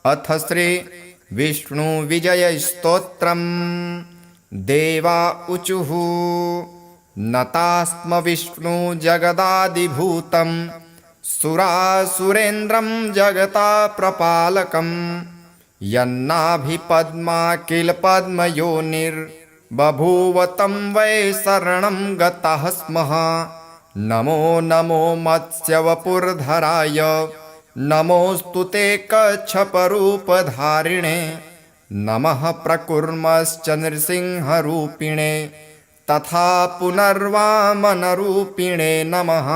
अथ श्री विष्णुविजयस्तोत्रम्। देवा ऊचुः नतास्म विष्णु जगदादिभूतं सुरासुरेन्द्रं जगता प्रपालकं यन्नाभिपद्मा किल पद्मयोनिर्बभूव तं वै शरणं गताः स्मः। नमो नमो मत्स्यवपुर्धराय नमोऽस्तु ते कच्छपरूपधारिणे नमः प्रकुर्मश्च नृसिंहरूपिणे तथा पुनर्वामनरूपिणे नमः।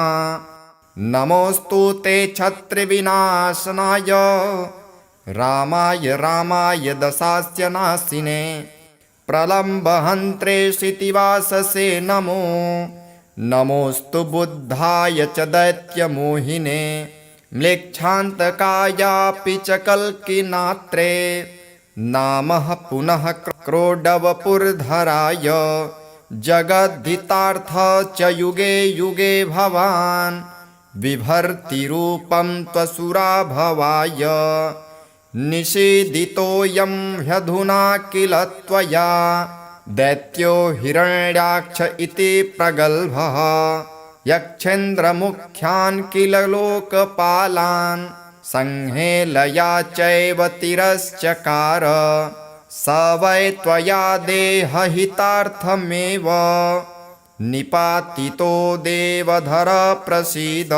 नमोऽस्तु ते छत्रिविनाशनाय रामाय रामाय दशास्य नाशिने प्रलम्बहन्त्रे क्षितिवाससे नमो। नमोऽस्तु बुद्धाय च दैत्यमोहिने म्लेच्छान्तकायापि च कल्किनात्रे नामः पुनः क्रोडवपुर्धराय जगद्धितार्थ च युगे युगे भवान् बिभर्तिरूपं त्वसुराभवाय निषेदितोऽयं ह्यधुना किल त्वया दैत्यो हिरण्याक्ष इति प्रगल्भः यक्षेन्द्रमुख्यान् किल लोकपालान् संहेलया चैव तिरश्चकार स वै त्वया देहहितार्थमेव निपातितो देवधर प्रसीद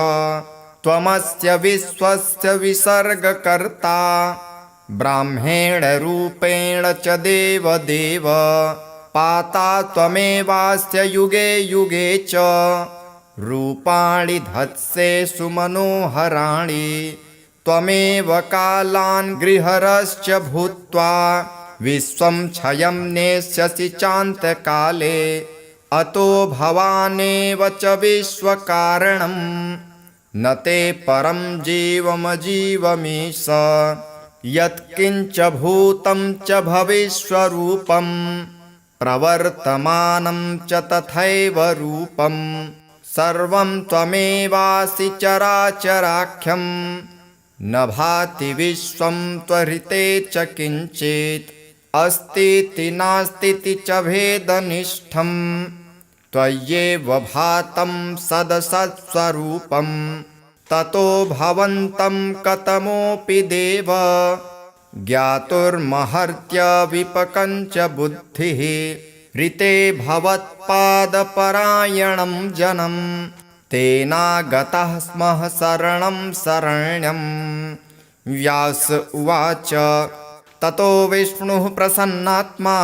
त्वमस्य विश्वस्य विसर्गकर्ता ब्राह्मेण रूपेण च देवदेव पाता त्वमेवास्य युगे युगे च रूपाणि धत्से सुमनोहराणि त्वमेव कालान् गृहरश्च भूत्वा विश्वं क्षयं नेष्यसि चान्तकाले अतो भवानेव च विश्वकारणं न ते परं जीवमजीवमीश यत्किञ्च भूतं च भविष्यरूपं प्रवर्तमानं च तथैव रूपं सर्वं त्वमेवासि चराचराख्यं न भाति विश्वं त्वरिते च किञ्चित् अस्तीति नास्तीति च भेदनिष्ठं त्वय्येव भातं सदसत्स्वरूपं ततो भवन्तं कतमोऽपि देव ज्ञातुर्महर्त्य विपकञ्च बुद्धिः ऋते भवत्पादपरायणं जनं तेनागतः स्मः शरणं शरण्यं। व्यास उवाच ततो विष्णुः प्रसन्नात्मा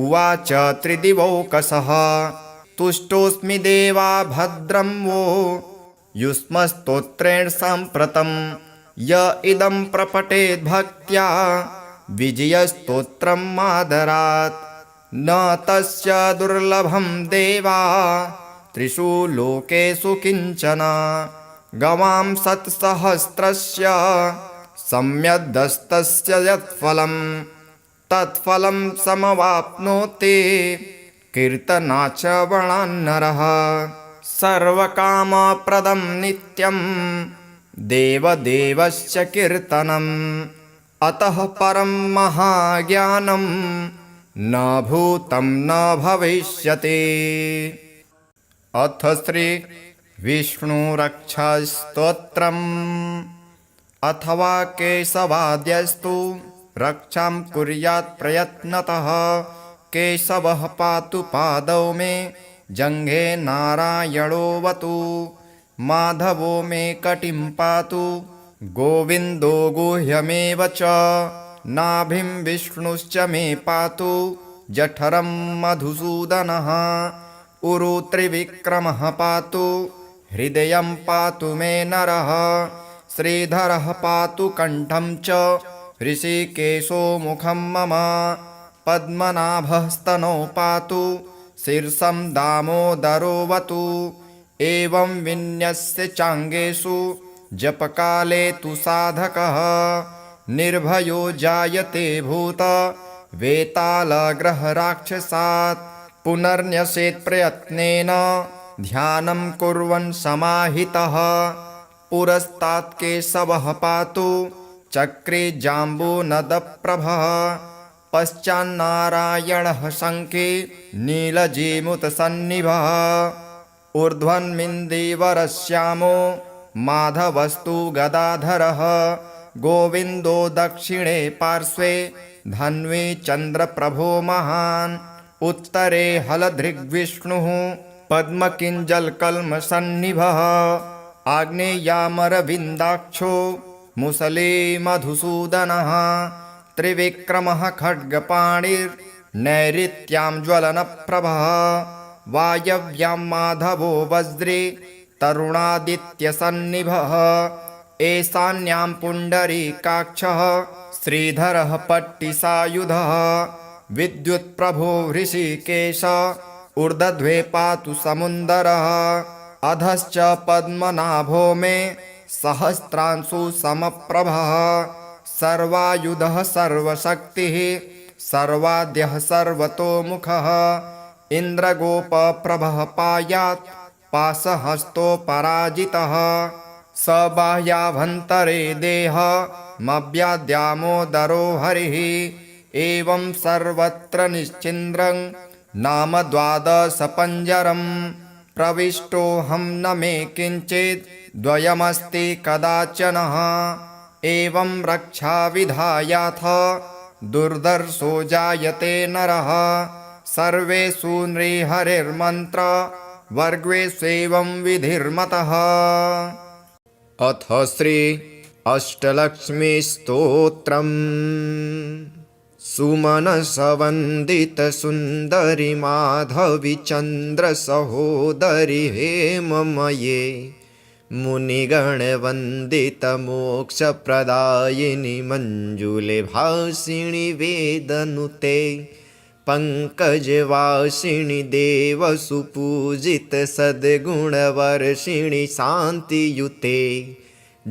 उवाच त्रिदिवौकसः तुष्टोऽस्मि देवा भद्रं वो युष्मस्तोत्रेण साम्प्रतं य इदं प्रपठेद्भक्त्या विजयस्तोत्रं मादरात् न तस्य दुर्लभं देवा त्रिषु लोकेषु किञ्चन गवां सत्सहस्रस्य सम्यदस्तस्य यत्फलं तत्फलं समवाप्नोति कीर्तनाचवणान्नरः सर्वकामप्रदं नित्यं देवदेवस्य कीर्तनम् अतः परं महाज्ञानं न भूतं न भविष्यति। अथ श्री विष्णुरक्षास्तोत्रम्। अथवा केशवाद्यस्तु रक्षां कुर्यात् प्रयत्नतः केशवः पातु पादौ मे जङ्घे नारायणोऽवतु माधवो मे कटिं पातु गोविन्दो गुह्यमेव च नाभिं विष्णुश्च मे पातु जठरं मधुसूदनः उरु त्रिविक्रमः पातु हृदयं पातु मे नरः श्रीधरः पातु कण्ठं च ऋषिकेशो मुखं मम पद्मनाभः स्तनौ पातु शीर्षं दामोदरोऽवतु एवं विन्यस्य चाङ्गेषु जपकाले तु साधकः निर्भयो जायते भूत वेतालग्रहराक्षसात् पुनर्न्यसेत् प्रयत्नेन ध्यानं कुर्वन् समाहितः पुरस्तात् केशवः पातु चक्रे जाम्बूनदप्रभः पश्चान्नारायणः शङ्खे नीलजीमुतसन्निभः ऊर्ध्वन्मिन्दीवरश्यामो माधवस्तु गदाधरः गोविन्दो दक्षिणे पार्श्वे धन्वी चन्द्रप्रभो महान् उत्तरे हलधृग्विष्णुः पद्मकिञ्जलकल्मषन्निभः आग्नेयामरविन्दाक्षो मुसले मधुसूदनः त्रिविक्रमः खड्गपाणिर्नैऋत्यां ज्वलनप्रभः वायव्यां माधवो वज्रे तरुणादित्यसन्निभः ईशान्यां पुण्डरीकाक्षः श्रीधरः पट्टिसायुधः विद्युत्प्रभो हृषीकेश ऊर्ध्वे पातु समुन्दरः अधश्च पद्मनाभो मे सहस्रांशु समप्रभः सर्वायुधः सर्वशक्तिः सर्वाद्यः सर्वतोमुखः इन्द्रगोपप्रभः पायात् पाशहस्तोपराजितः स बाह्याभ्यन्तरे देहमव्याद्यामोदरो हरिः एवं सर्वत्र निश्चिन्द्रं नाम द्वादशपञ्जरं प्रविष्टोऽहं न मे किञ्चित् द्वयमस्ति कदाचनः एवं रक्षाविधायाथ दुर्धर्षो जायते नरः सर्वेषु नृहरिर्मन्त्र वर्गेष्वेवं विधिर्मतः। अथ श्री अष्टलक्ष्मीस्तोत्रम् सुमनसवन्दितसुन्दरि माधवि चन्द्रसहोदरि हेममये मुनिगणवन्दितमोक्षप्रदायिनि मञ्जुले भासिनि वेदनुते पङ्कजवासिनि देवसुपूजित सद्गुणवर्षिणि शान्तियुते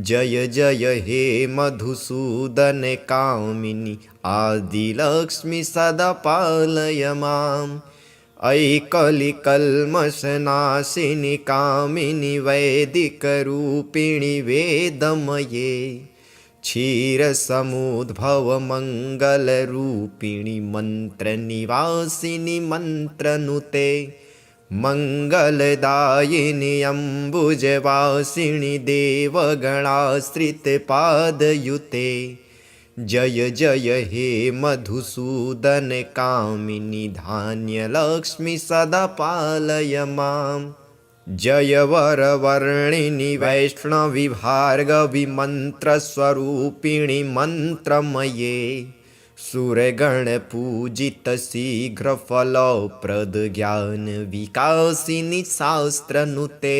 जय जय हे मधुसूदन कामिनि आदिलक्ष्मि सदा पालय माम् ऐकलिकल्मषनाशिनि कामिनि वैदिकरूपिणि वेदमये क्षीरसमुद्भवमङ्गलरूपिणि मन्त्रनिवासिनि मन्त्रनुते मङ्गलदायिनि अम्बुजवासिनि देवगणाश्रितपादयुते जय जय हे मधुसूदन कामिनि धान्यलक्ष्मि सदा पालय माम् जय वरवर्णिनि वैष्णवि भार्गवि मन्त्रस्वरूपिणि मन्त्रमये सुरगणपूजित शीघ्रफलप्रद ज्ञानविकासिनि शास्त्रनुते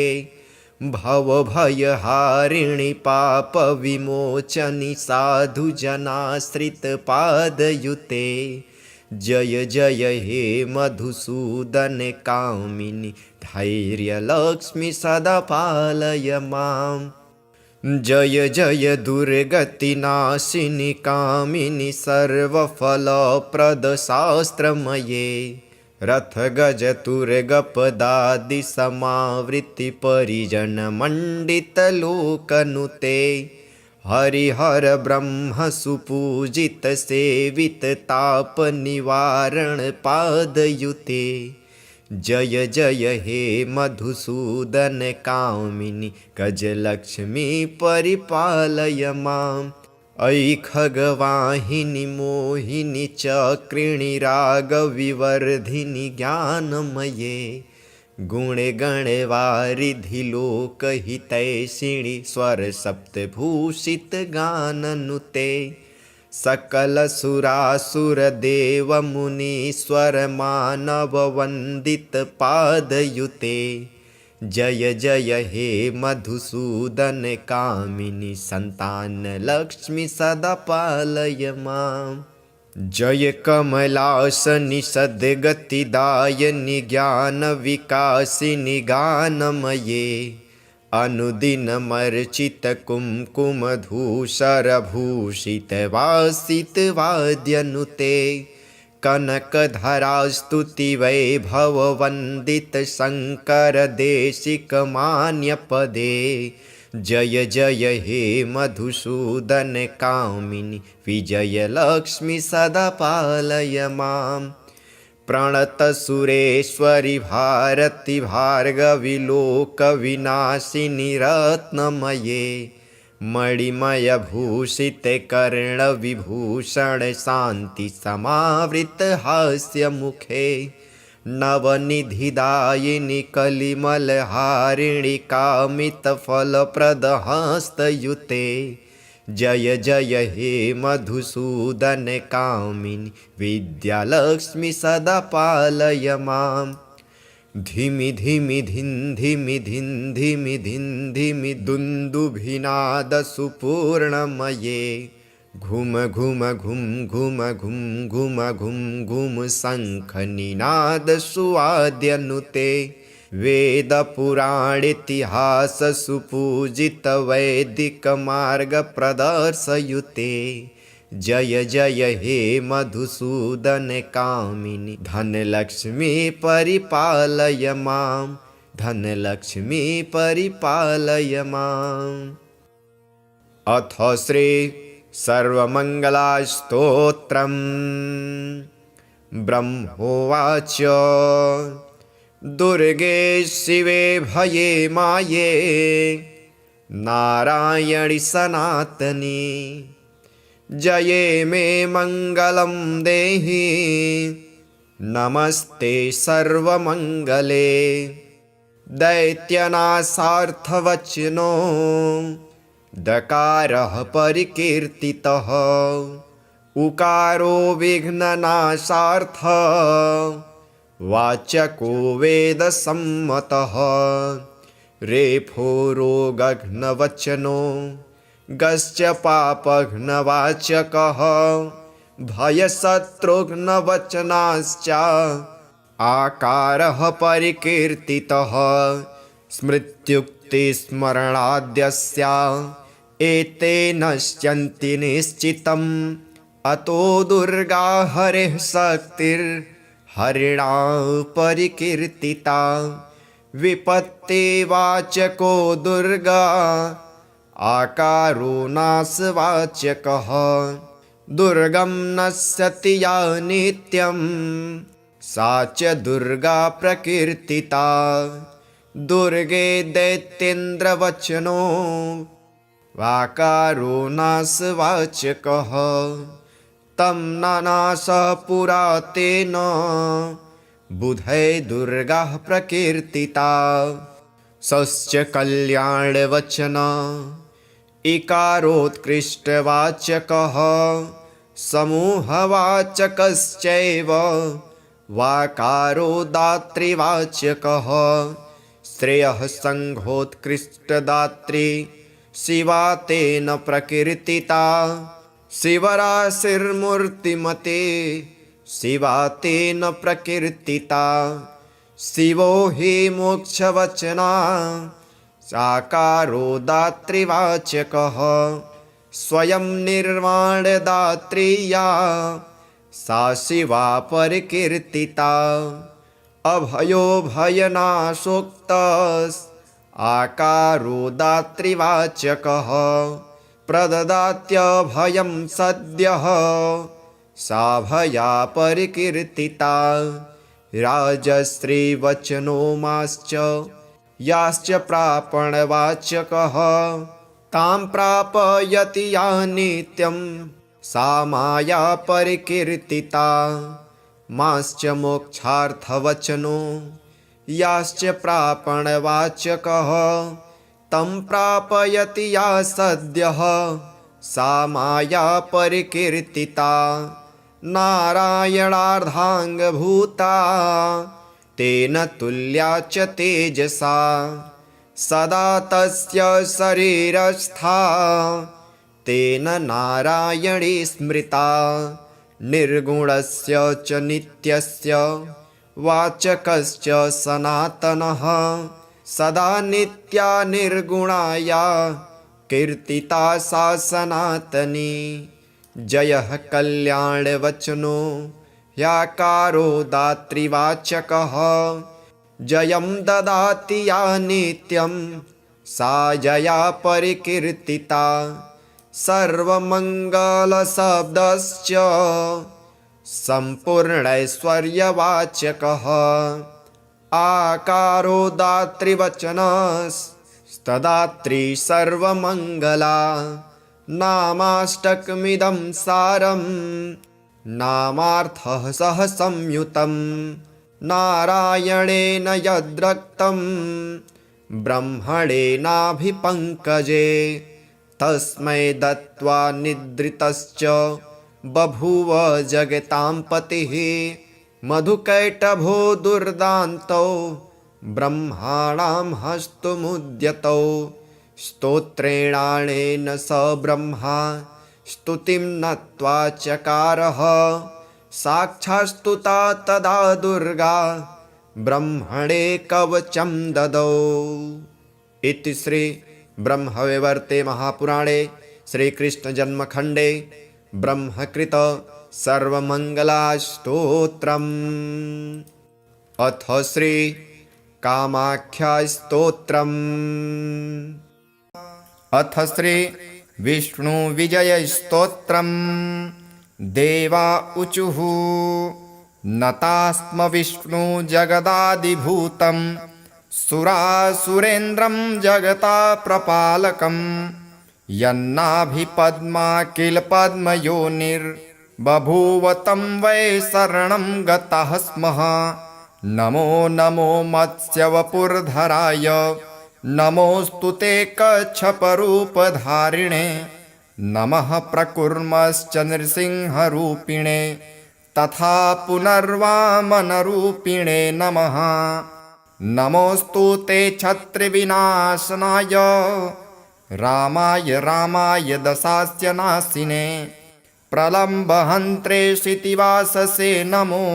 भवभयहारिणि पापविमोचनि साधुजनाश्रितपादयुते जय जय हे मधुसूदन कामिनि धैर्यलक्ष्मि सदा पालय माम् जय जय दुर्गतिनाशिनि कामिनि सर्वफलप्रदशास्त्रमये रथगजतुर्गपदादिसमावृत्तिपरिजनमण्डितलोकनुते हरिहर ब्रह्म सुपूजित सेवित तापनिवारण पादयुते जय जय हे मधुसूदन कामिनि गजलक्ष्मी परिपालय माम् ऐ खगवाहिनि मोहिनि चक्रिणि रागविवर्धिनि ज्ञानमये गुणगणवारिधि लोकहितैषिणि स्वरसप्तभूषितगाननुते सकलसुरासुरदेवमुनीश्वरमानववन्दितपादयुते जय जय हे मधुसूदन कामिनि सन्तानलक्ष्मि सदा पालय माम् जय कमलासनि सद्गतिदायिनि ज्ञानविकासिनि गानमये अनुदिनमर्चितकुङ्कुमधूसरभूषितवासितवाद्यनुते कनकधरास्तुतिवैभववन्दित शङ्करदेशिकमान्यपदे जय जय हे मधुसूदन कामिनि विजयलक्ष्मी सदा पालय माम्। प्रणतसुरेश्वरि भारति भार्गवि लोकविनाशिनि रत्नमये मणिमयभूषिते कर्णविभूषण शान्ति समावृत हास्यमुखे नवनिधिदायिनि कलिमलहारिणि कामितफलप्रदहस्तयुते जय जय हे मधुसूदन कामिनि विद्यालक्ष्मी सदा पालय माम्। धिमि धिमि धिन् धिमि धिन् धिमि धिन् धिमि दुन्दुभिनाद सुपूर्णमये घुम घुम घुम घुम घुम घुम घुम घुम शङ्खनिनाद सुवाद्यनुते वेदपुराणेतिहास सुपूजित वैदिक मार्ग प्रदर्शयुते जय जय हे मधुसूदन कामिनि धनलक्ष्मी परिपालय माम्। धनलक्ष्मी परिपालय माम्। अथ श्री सर्वमङ्गलस्तोत्रम् ब्रह्मोवाच दुर्गे शिवे भये माये नारायणि सनातनी जये मे मङ्गलं देहि नमस्ते सर्वमङ्गले दैत्यनाशार्थवचनो दकारः परिकीर्तितः उकारो विघ्ननाशार्थ वाचको वेदसम्मतः रेफो रोगघ्नवचनो गश्च पापघ्नवाचकः भयशत्रुघ्नवचनाश्च आकारः परिकीर्तितः स्मृत्युक्तिस्मरणाद्यस्य एते नश्यन्ति निश्चितम् अतो दुर्गा हरेः शक्तिर्हरिणा परिकीर्तिता विपत्तिवाचको दुर्गा आकारो नाशवाचकः दुर्गं नश्यति या नित्यं सा च दुर्गा प्रकीर्तिता दुर्गे दैत्येन्द्रवचनो वाकारो नाशवाचकः तं नानाशः पुरा तेन बुधै दुर्गा प्रकीर्तिता सश्च कल्याणवचन इकारोत्कृष्टवाचकः समूहवाचकश्चैव वाकारो दातृवाचकः श्रेयः सङ्घोत्कृष्टदात्री शिवा तेन प्रकीर्तिता शिवराशिर्मूर्तिमते शिवा तेन प्रकीर्तिता शिवो हि मोक्षवचना साकारो दातृवाचकः स्वयं निर्वाणदात्री या सा शिवा परिकीर्तिता अभयो भयनाशोक्तस् आकारो दातृवाचकः प्रददात्यभयं सद्यः सा भया परिकीर्तिता राजश्रीवचनो माश्च याश्च प्रापणवाचकः तां प्रापयति या नित्यं सा माया परिकीर्तिता माश्च मोक्षार्थवचनो याश्च प्रापणवाचकः तं प्रापयति या सद्यः सा माया परिकीर्तिता नारायणार्धाङ्गभूता तेन तुल्या च तेजसा सदा तस्य शरीरस्था तेन नारायणी स्मृता निर्गुणस्य च नित्यस्य वाचकश्च सनातनः सदा नित्या निर्गुणाया कीर्तिता सा सनातनी जयः कल्याणवचनो ह्याकारो दातृवाचकः जयं ददाति या नित्यं सा जया परिकीर्तिता। सर्वमङ्गलशब्दश्च सम्पूर्णैश्वर्यवाचकः। आकारो दातृवचनस्तदात्री सर्वमङ्गला। नामाष्टकमिदं सारं नामार्थः सह संयुतं। नारायणेन यद्रक्तं ब्रह्मणेनाभिपङ्कजे। तस्मै दत्त्वा निद्रितश्च बभूव जगतां पतिः। मधुकैटभो दुर्दान्तौ ब्रह्माणां हस्तमुद्यतौ। स्तोत्रेणानेन स ब्रह्मा स्तुतिं नत्वा चकारः। साक्षात्स्तुता तदा दुर्गा ब्रह्मणे कवचं ददौ। इति श्री ब्रह्मवैवर्ते महापुराणे श्रीकृष्णजन्मखण्डे ब्रह्मकृत सर्वमङ्गलास्तोत्रम्। अथ श्री कामाख्यास्तोत्रम्। अथ श्री विष्णुविजयस्तोत्रम्। देवा ऊचुः नतास्म विष्णु जगदादिभूतं। सुरासुरेन्द्रं जगता प्रपालकं। यन्नाभिपद्मा किल पद्मयोनिर्बभूव तं वै शरणं गताः स्मः। नमो नमो मत्स्यवपुर्धराय नमोऽस्तु ते कच्छपरूपधारिणे। नमः प्रकुर्मश्च नृसिंहरूपिणे तथा पुनर्वामनरूपिणे नमः। नमोऽस्तु ते छत्रिविनाशनाय रामाय दशास्य नाशिने। प्रलम्बहन्त्रे क्षितिवाससे नमो।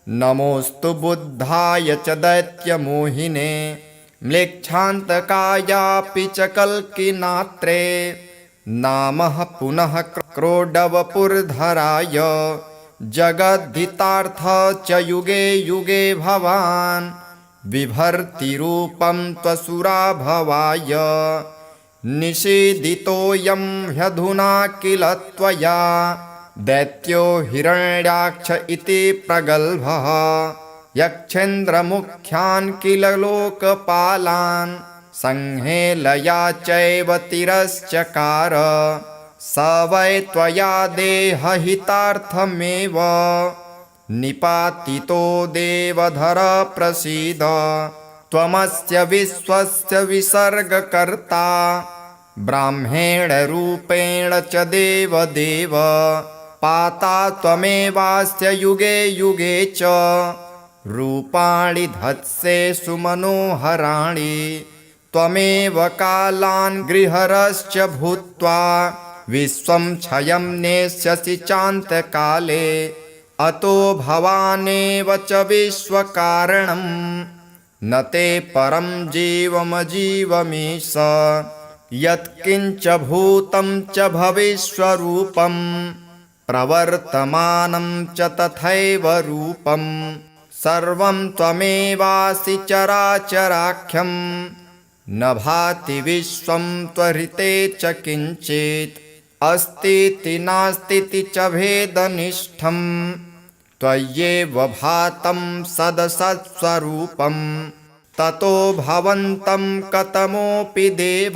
नमोऽस्तु बुद्धाय च दैत्यमोहिने। म्लेच्छान्तकायापि च कल्किनात्रे। नामः पुनः क्रोडवपुर्धराय जगद्धितार्थ च युगे युगे भवान्। बिभर्तिरूपं त्वसुराभवाय निषेदितोऽयं ह्यधुना किल त्वया। दैत्यो हिरण्याक्ष इति प्रगल्भः यक्षेन्द्रमुख्यान् किल लोकपालान्। संहेलया चैव तिरश्चकार स वै त्वया देहहितार्थमेव। निपातितो देवधर प्रसीद त्वमस्य विश्वस्य विसर्गकर्ता। ब्राह्मेण रूपेण च देवदेव पाता त्वमेवास्य युगे युगे च। रूपाणि धत्से सुमनोहराणि त्वमेव कालान् गृहरश्च भूत्वा। विश्वं क्षयं नेष्यसि चान्तकाले अतो भवानेव च विश्वकारणम्। न ते परं जीवमजीवमीश यत्किञ्च भूतं च भविष्यरूपं। प्रवर्तमानं च तथैव रूपं सर्वं त्वमेवासि चराचराख्यं। न भाति विश्वं त्वरिते च किञ्चित् अस्तीति नास्तीति च भेदनिष्ठं। त्वय्येव भातं सदसत्स्वरूपं ततो भवन्तं कतमोऽपि देव।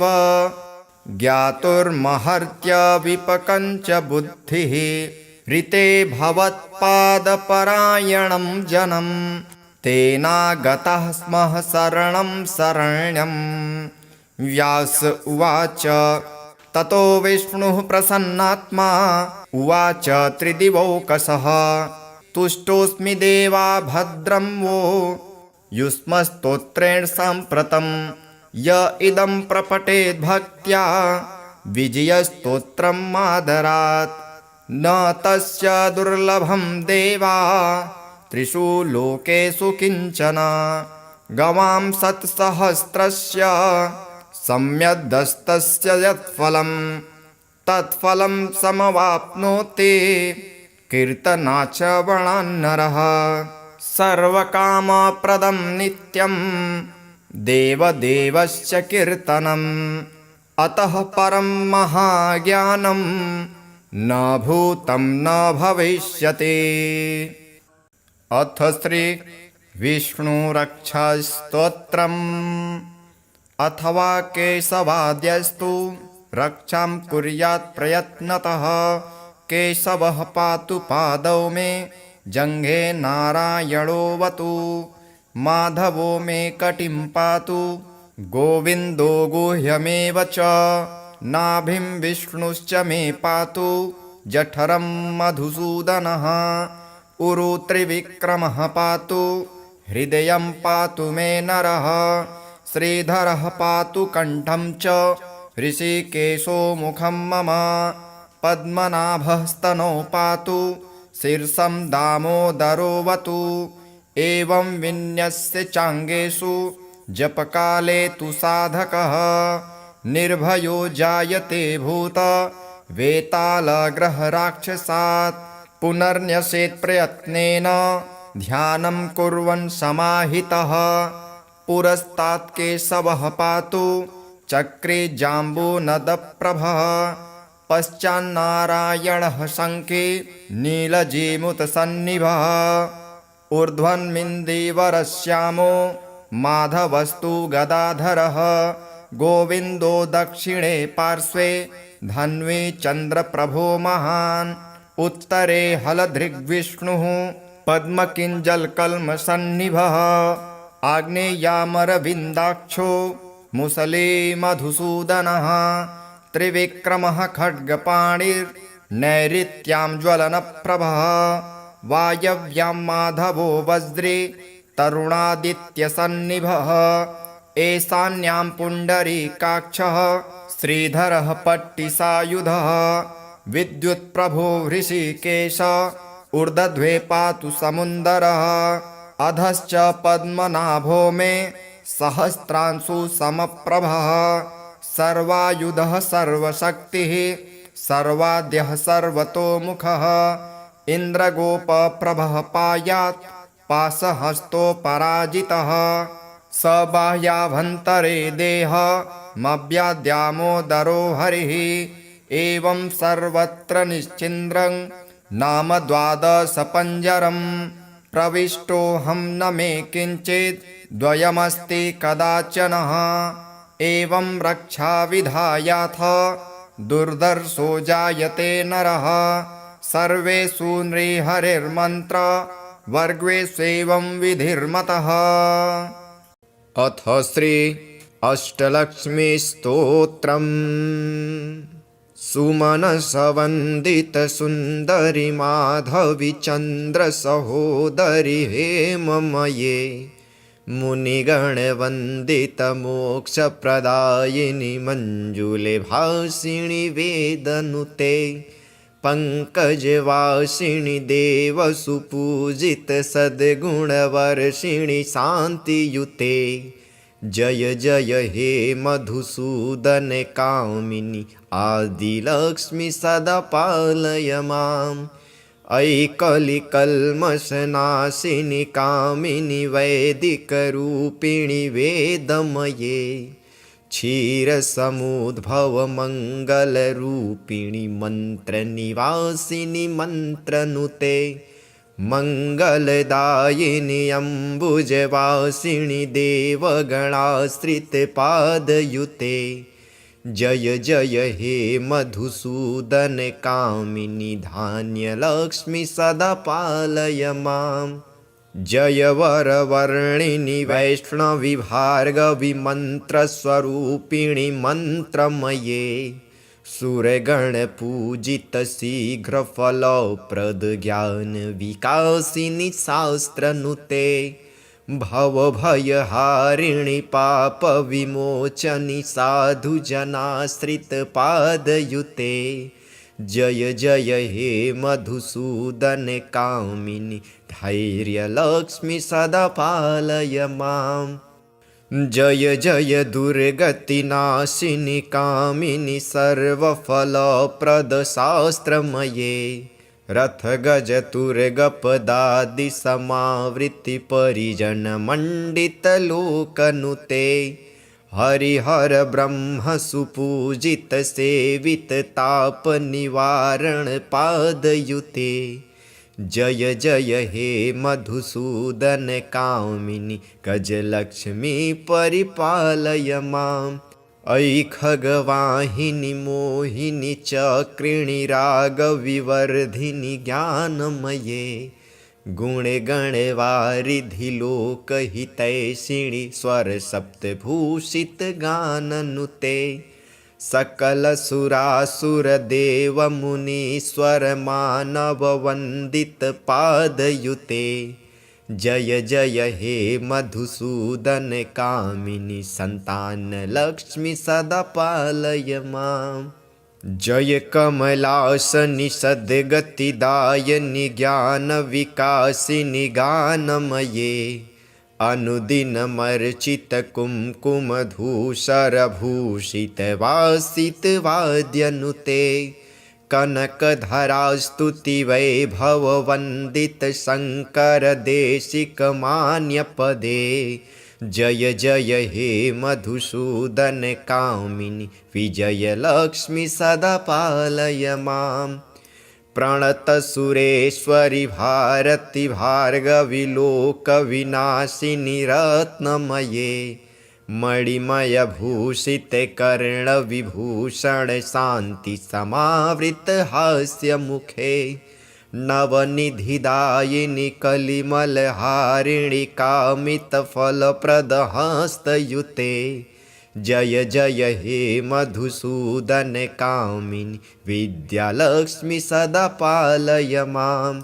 ज्ञातुर्महर्त्य विपकञ्च बुद्धिः ऋते भवत्पादपरायणं जनं। तेनागतः स्मः शरणं शरण्यं। व्यास उवाच ततो विष्णुः प्रसन्नात्मा उवाच त्रिदिवौकसः। तुष्टोऽस्मि देवा भद्रं वो युष्मस्तोत्रेण साम्प्रतं। य इदं प्रपठेद् भक्त्या विजयस्तोत्रम् आदरात्। न तस्य दुर्लभं देवा त्रिषु लोकेषु किञ्चन। गवां सत्सहस्रस्य सम्यदस्तस्य यत्फलं तत्फलं समवाप्नोति कीर्तनाचवणान्नरः। सर्वकामप्रदं नित्यं देवदेवस्य कीर्तनम् अतः परं महाज्ञानं न भूतं न भविष्यति। अथ श्री विष्णुरक्षास्तोत्रम् अथवा केशवाद्यस्तु रक्षां कुर्यात् प्रयत्नतः। केशवः पातु पादौ मे जङ्घे नारायणोऽवतु। माधवो मे कटिं पातु गोविन्दो गुह्यमेव च। नाभिं विष्णुश्च मे पातु जठरं मधुसूदनः। उरु त्रिविक्रमः पातु हृदयं पातु मे नरः। श्रीधरः पातु कण्ठं च ऋषिकेशो मुखं मम। पद्मनाभः स्तनौ पातु शीर्षं दामोदरोऽवतु। एवं विन्यस्य चाङ्गेषु जपकाले तु साधकः निर्भयो जायते भूत वेतालग्रहराक्षसात्। पुनर्न्यसेत् प्रयत्नेन ध्यानं कुर्वन् समाहितः। पुरस्तात् केशवः पातु चक्रे जाम्बूनदप्रभः। पश्चान्नारायणः शङ्खे नीलजीमुतसन्निभः। ऊर्ध्वन्मिन्दीवरश्यामो माधवस्तु गदाधरः। गोविन्दो दक्षिणे पार्श्वे धन्वी चन्द्रप्रभो महान्। उत्तरे हलधृग्विष्णुः पद्मकिञ्जलकल्मषन्निभः। आग्नेयामरविन्दाक्षो मुसले मधुसूदनः। त्रिविक्रमः खड्गपाणिर्नैऋत्यां ज्वलनप्रभः। वायव्यां माधवो वज्रे तरुणादित्यसन्निभः। ईशान्यां पुण्डरीकाक्षः श्रीधरः पट्टिसायुधः। विद्युत्प्रभो हृषीकेश ऊर्ध्वे पातु समुन्दरः। अधश्च पद्मनाभो मे सहस्रांशु समप्रभः। सर्वायुधः सर्वशक्तिः सर्वाद्यः सर्वतोमुखः। इन्द्रगोपप्रभः पायात् पाशहस्तोपराजितः। स बाह्याभ्यन्तरे देहमव्याद्यामोदरो हरिः। एवं सर्वत्र निश्चिन्द्रं नाम द्वादशपञ्जरम्। प्रविष्टोऽहं न मे किञ्चित् द्वयमस्ति कदाचनः। एवं रक्षाविधायाथ दुर्धर्षो जायते नरः। सर्वेषु नृहरिर्मन्त्र वर्गेष्वेवं विधिर्मतः। अथ श्री अष्टलक्ष्मीस्तोत्रम् सुमनसवन्दितसुन्दरि माधवि चन्द्रसहोदरि हेममये। मुनिगणवन्दितमोक्षप्रदायिनि मञ्जुले भासिनि वेदनुते। पङ्कजवासिनि देवसुपूजित सद्गुणवर्षिणि शान्तियुते। जय जय हे मधुसूदन कामिनि आदिलक्ष्मि सदा पालय माम्। अयि कलिकल्मषनाशिनि कामिनि वैदिकरूपिणि वेदमये। क्षीरसमुद्भवमङ्गलरूपिणि मन्त्रनिवासिनि मन्त्रनुते। मङ्गलदायिनि अम्बुजवासिनि देवगणाश्रितपादयुते। जय जय हे मधुसूदन कामिनि धान्यलक्ष्मि सदा पालय माम्। जय वरवर्णिनि वैष्णवि भार्गवि मन्त्रस्वरूपिणि मन्त्रमये। सुरगणपूजित शीघ्रफलप्रद ज्ञानविकासिनि शास्त्रनुते। भवभयहारिणि पापविमोचनि साधुजनाश्रितपादयुते। जय जय हे मधुसूदन कामिनि धैर्यलक्ष्मि सदा पालय माम्। जय जय दुर्गतिनाशिनि कामिनि सर्वफलप्रद शास्त्रमये। रथ गज तुर गपदादि समावृत्ति परिजन मंडित लोकनुते हरिहर ब्रह्म सुपूजित सेवित ताप निवारण पादयुते जय जय हे मधुसूदन कामिनि गजलक्ष्मी परिपालय माम् ऐ खगवाहिनि मोहिनि चक्रिणि रागविवर्धिनि ज्ञानमये गुणे गणवारिधि लोकहितैषिणि स्वरसप्तभूषित गाननुते सकल सुरासुर देव मुनीश्वर मानव वंदित पादयुते जय जय हे मधुसूदन कामिनि संतान लक्ष्मी सदा पालय माम् जय कमलासनि सद्गतिदायिनि ज्ञान विकासिनि गानमये अनुदिनमर्चित कुमकुमधूसरभूषित वासित वाद्यनुते कनकधरा स्तुति वैभववन्दित शङ्कर देशिक मान्यपदे जय जय हे मधुसूदन कामिनि विजयलक्ष्मी सदा पालय माम् प्रणत सुरेश्वरि भारति भार्गवि लोक विनाशिनि रत्नमये मणिमय भूषित कर्ण विभूषण शांति समावृत हास्य मुखे नवनिधिदायिनि कलिमल हारिणि कामित फलप्रद हस्तयुते जय जय हे मधुसूदन कामिनि विद्यालक्ष्मी सदा पालय माम्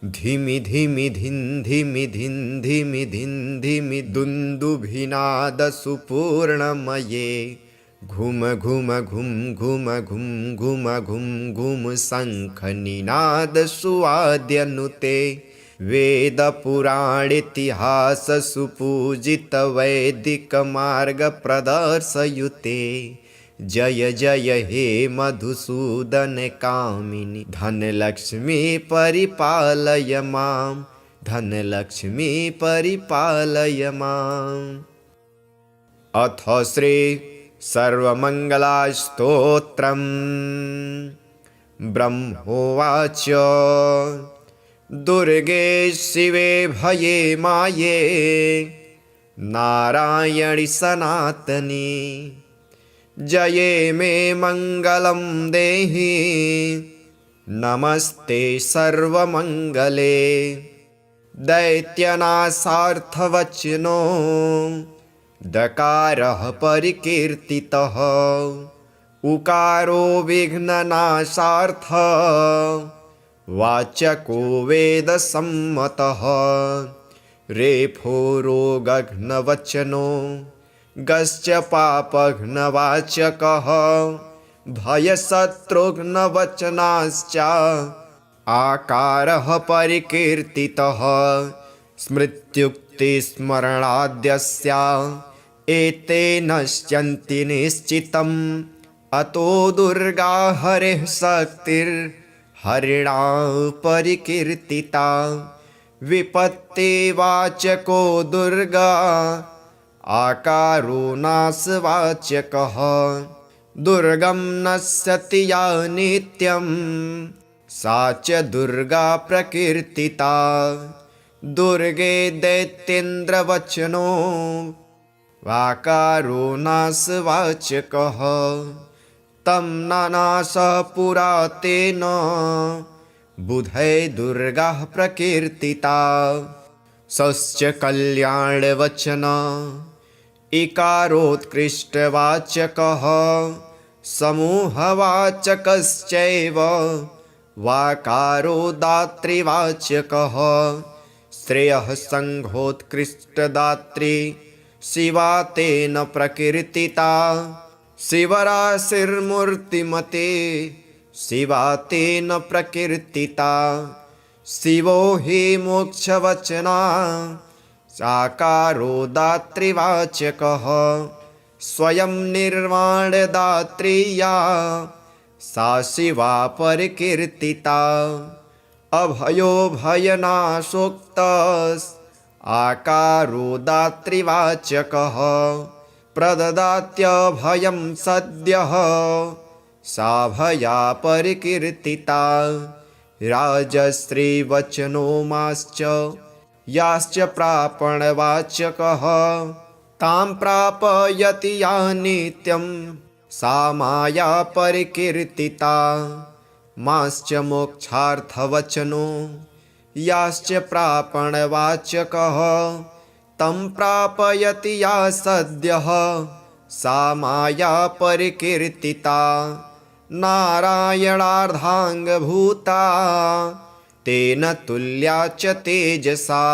धिमि धिमि धिन् धिमि धिन् धिमि धिन् धिमि दुन्दुभिनाद सुपूर्णमये घुम घुम घुम घुम घुम घुम घुम घुम शङ्खनिनाद सुवाद्यनुते वेद पुराण इतिहास सुपूजित वैदिक मार्ग प्रदर्शयुते जय जय हे मधुसूदन कामिनि धनलक्ष्मी परिपालय माम् धनलक्ष्मी परिपालय माम् अथ श्री सर्वमङ्गलास्तोत्रम् ब्रह्मोवाच दुर्गे शिवे भये माये नारायणि सनातनी जये मे मङ्गलं देहि नमस्ते सर्वमङ्गले दैत्यनाशार्थवचनो दकारः परिकीर्तितः उकारो विघ्ननाशार्थ वाचको वेदसम्मतः रेफो रोगघ्नवचनो गश्च पापघ्नवाचकः भयशत्रुघ्नवचनाश्च आकारः परिकीर्तितः स्मृत्युक्तिस्मरणाद्यस्य एते नश्यन्ति निश्चितम् अतो दुर्गा हरेः शक्तिर्हरिणा परिकीर्तिता विपत्तिवाचको दुर्गा आकारो नाशवाचकः दुर्गं नश्यति या नित्यं सा च दुर्गा प्रकीर्तिता दुर्गे दैत्येन्द्रवचनो वाकारो नाशवाचकः तं नानाशः पुरा तेन बुधै दुर्गा प्रकीर्तिता सश्च कल्याणवचन इकारोत्कृष्टवाचकः समूहवाचकश्चैव वाकारो दातृवाचकः श्रेयः संघोत्कृष्टदात्री शिवा तेन प्रकीर्तिता शिवराशिर्मूर्तिमते शिवा तेन प्रकीर्तिता शिवो हि मोक्षवचना साकारो दातृवाचकः स्वयं निर्वाणदात्री या सा शिवा परिकीर्तिता अभयो भयनाशोक्तस् आकारो दातृवाचकः प्रददात्यभयं सद्यः साभया परिकीर्तिता राजश्रीवचनोमाश्च याश्च प्रापणवाचकः तां प्रापयति या नित्यं सा माया परिकीर्तिता माश्च मोक्षार्थवचनो याश्च प्रापणवाचकः तं प्रापयति या सद्यः सा माया परिकीर्तिता नारायणार्धाङ्गभूता तेन तुल्या च तेजसा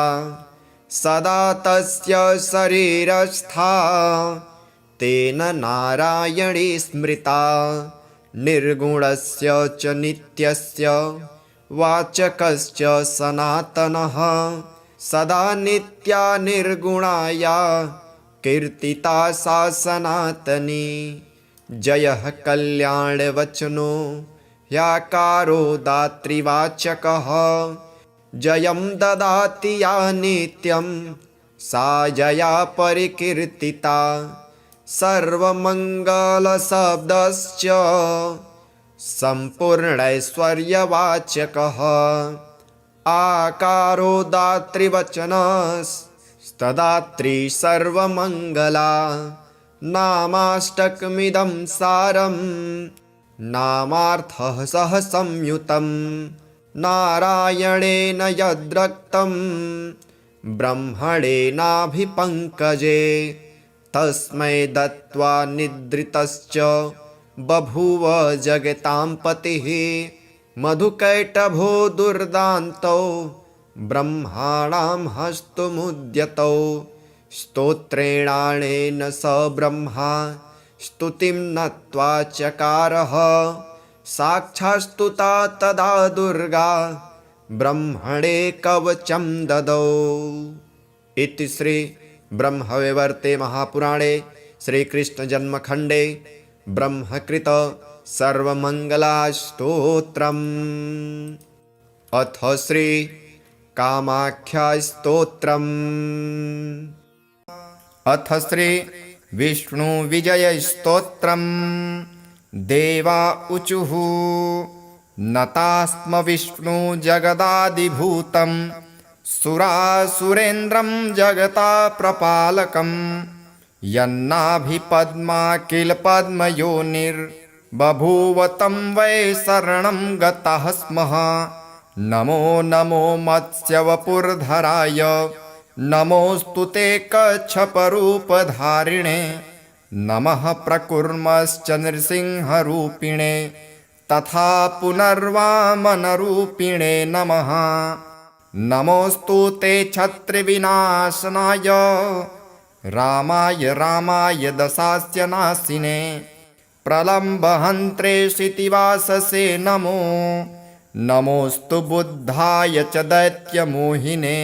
सदा तस्य शरीरस्था तेन नारायणी स्मृता निर्गुणस्य च नित्यस्य वाचकश्च सनातनः सदा नित्या निर्गुणाया कीर्तिता सा सनातनी जयः कल्याणवचनो ह्याकारो दातृवाचकः जयं ददाति या नित्यं सा जया परिकीर्तिता सर्वमङ्गलशब्दश्च सम्पूर्णैश्वर्यवाचकः आकारो दातृवचनस्तदात्री सर्वमङ्गला नामाष्टकमिदं सारं नामार्थः सह संयुतं नारायणेन यद्रक्तं ब्रह्मणेनाभिपङ्कजे तस्मै दत्त्वा निद्रितश्च बभूव जगतां पतिः मधुकैटभो दुर्दान्तौ ब्रह्माणां हस्तमुद्यतौ स्तोत्रेणानेन स ब्रह्मा स्तुतिं नत्वा चकारः साक्षात्स्तुता तदा दुर्गा ब्रह्मणे कवचं ददौ। इति श्री ब्रह्मवैवर्ते महापुराणे श्रीकृष्णजन्मखण्डे ब्रह्मकृत सर्वमङ्गलास्तोत्रम्। अथ श्री कामाख्यास्तोत्रम्। अथ श्री विष्णुविजयस्तोत्रम्। देवा ऊचुः नतास्म विष्णु जगदादिभूतं सुरासुरेन्द्रं जगता प्रपालकं यन्नाभिपद्मा किल पद्मयोनिर्बभूव तं वै शरणं गतः स्मः। नमो नमो मत्स्यवपुर्धराय नमोऽस्तु ते कच्छपरूपधारिणे नमः प्रकुर्मश्च नृसिंहरूपिणे तथा पुनर्वामनरूपिणे नमः। नमोऽस्तु ते छत्रिविनाशनाय रामाय दशास्य नाशिने प्रलम्बहन्त्रे क्षितिवाससे नमो। नमोऽस्तु बुद्धाय च दैत्यमोहिने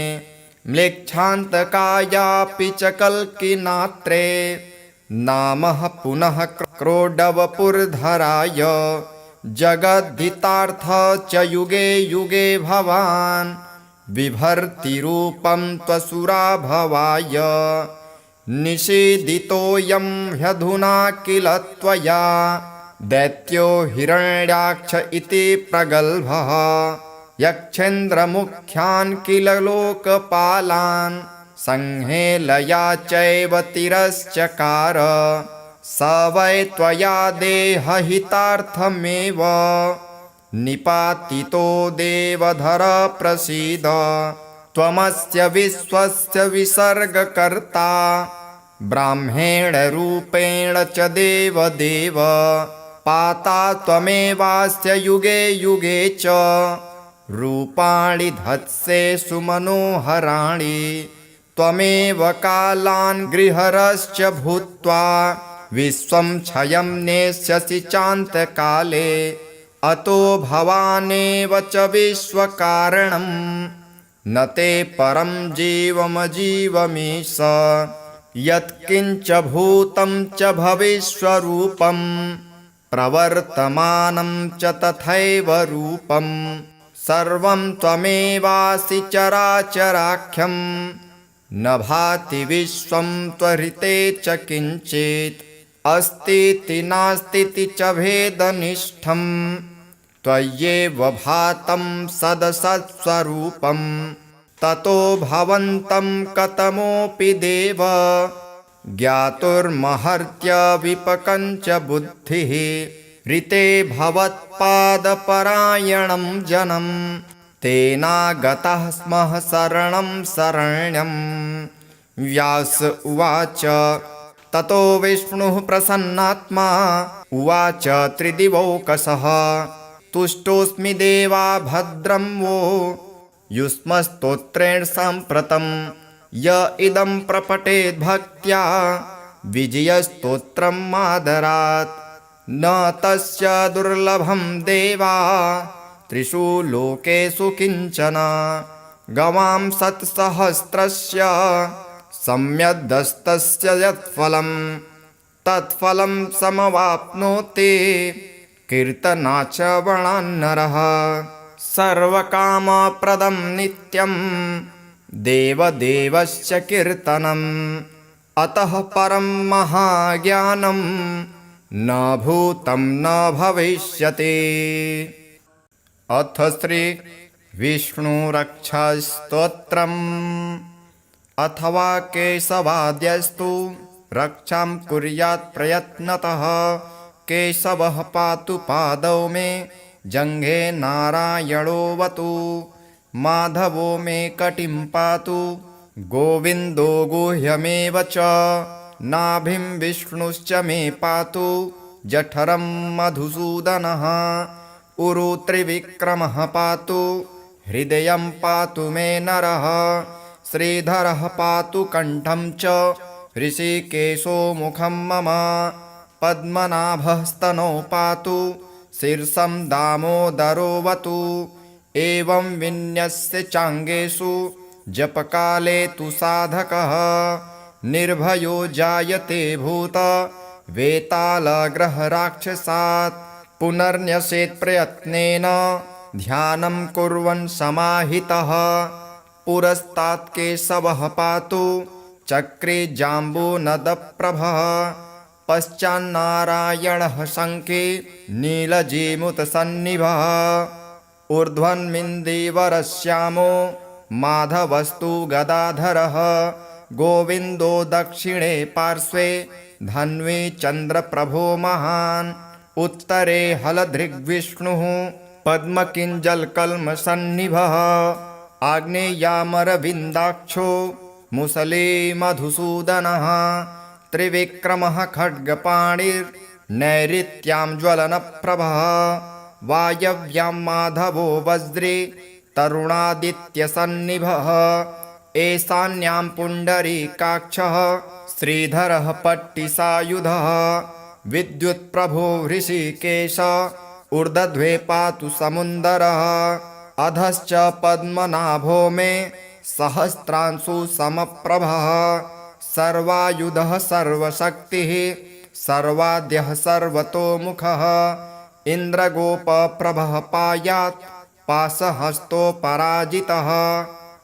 म्लेच्छान्तकायापि च कल्किनात्रे नामः पुनः क्रोडवपुर्धराय जगद्धितार्थ च युगे युगे भवान् बिभर्तिरूपं त्वसुराभवाय निषेदितोऽयं ह्यधुना किल त्वया दैत्यो हिरण्याक्ष इति प्रगल्भः यक्षेन्द्रमुख्यान् किल लोकपालान् संहेलया चैव तिरश्चकार स वै त्वया देहहितार्थमेव निपातितो देवधर प्रसीद त्वमस्य विश्वस्य विसर्गकर्ता ब्राह्मेण रूपेण च देवदेव पाता त्वमेवास्य युगे युगे च रूपाणि धत्से सुमनोहराणि त्वमेव कालान् गृहरश्च भूत्वा विश्वं क्षयं नेष्यसि चान्तकाले अतो भवानेव च विश्वकारणं न ते परं जीवमजीवमीश यत्किञ्च भूतं च भविष्यरूपं प्रवर्तमानं च तथैव रूपं सर्वं त्वमेवासि चराचराख्यं न भाति विश्वं त्वरिते च किञ्चित् अस्तीति नास्तीति च भेदनिष्ठं त्वय्येव भातं सदसत्स्वरूपं ततो भवन्तं कतमोऽपि देव ज्ञातुर्महर्त्यविपकञ्च बुद्धिः ऋते भवत्पादपरायणं जनं तेनागतः स्मः शरणं शरण्यं। व्यास उवाच ततो विष्णुः प्रसन्नात्मा उवाच त्रिदिवौकसः तुष्टोऽस्मि देवा भद्रं वो युष्मस्तोत्रेण साम्प्रतं य इदं प्रपठेद्भक्त्या विजयस्तोत्रं मादरात् न तस्य दुर्लभं देवा त्रिषु लोकेषु किञ्चन गवां सत्सहस्रस्य सम्यदस्तस्य यत्फलं तत्फलं समवाप्नोति कीर्तनाचरणान्नरः सर्वकामप्रदं नित्यं देवदेवस्य कीर्तनम् अतः परं महाज्ञानं न भूतं न भविष्यति। अथ श्री विष्णुरक्षास्तोत्रम् अथवा केशवाद्यस्तु रक्षां कुर्यात् प्रयत्नतः केशवः पातु पादौ मे जङ्घे नारायणोऽवतु माधवो मे कटिं पातु गोविन्दो गुह्यमेव च नाभिं विष्णुश्च मे पातु जठरं मधुसूदनः उरु त्रिविक्रमः पातु हृदयं पातु मे नरः श्रीधरः पातु कण्ठं च ऋषिकेशो मुखं मम पद्मनाभः स्तनौ पातु शीर्षं दामोदरोऽवतु एवं विन्यस्य चाङ्गेषु जपकाले तु साधकः निर्भयो जायते भूत वेतालग्रहराक्षसात् पुनर्न्यसेत् प्रयत्नेन ध्यानं कुर्वन् समाहितः पुरस्तात् केशवः पातु चक्रे जाम्बूनदप्रभः पश्चान्नारायणः शङ्खे नीलजीमुतसन्निभः ऊर्ध्वन्मिन्दीवरश्यामो माधवस्तु गदाधरः गोविन्दो दक्षिणे पार्श्वे धन्वी चन्द्रप्रभो महान् उत्तरे हलधृग्विष्णुः पद्मकिञ्जलकल्मषन्निभः आग्नेयामरविन्दाक्षो मुसले मधुसूदनः त्रिविक्रमः खड्गपाणिर्नैऋत्यां ज्वलनप्रभः वायव्यां माधवो वज्रे तरुणादित्यसन्निभः ईशान्यां पुण्डरीकाक्षः श्रीधरः पट्टिसायुधः विद्युत्प्रभो हृषीकेश ऊर्ध्वे पातु समुन्दरः अधश्च पद्मनाभो मे सहस्रांशु समप्रभः सर्वायुधः सर्वशक्तिः सर्वाद्यः सर्वतोमुखः इन्द्रगोपप्रभः पायात् पाशहस्तोपराजितः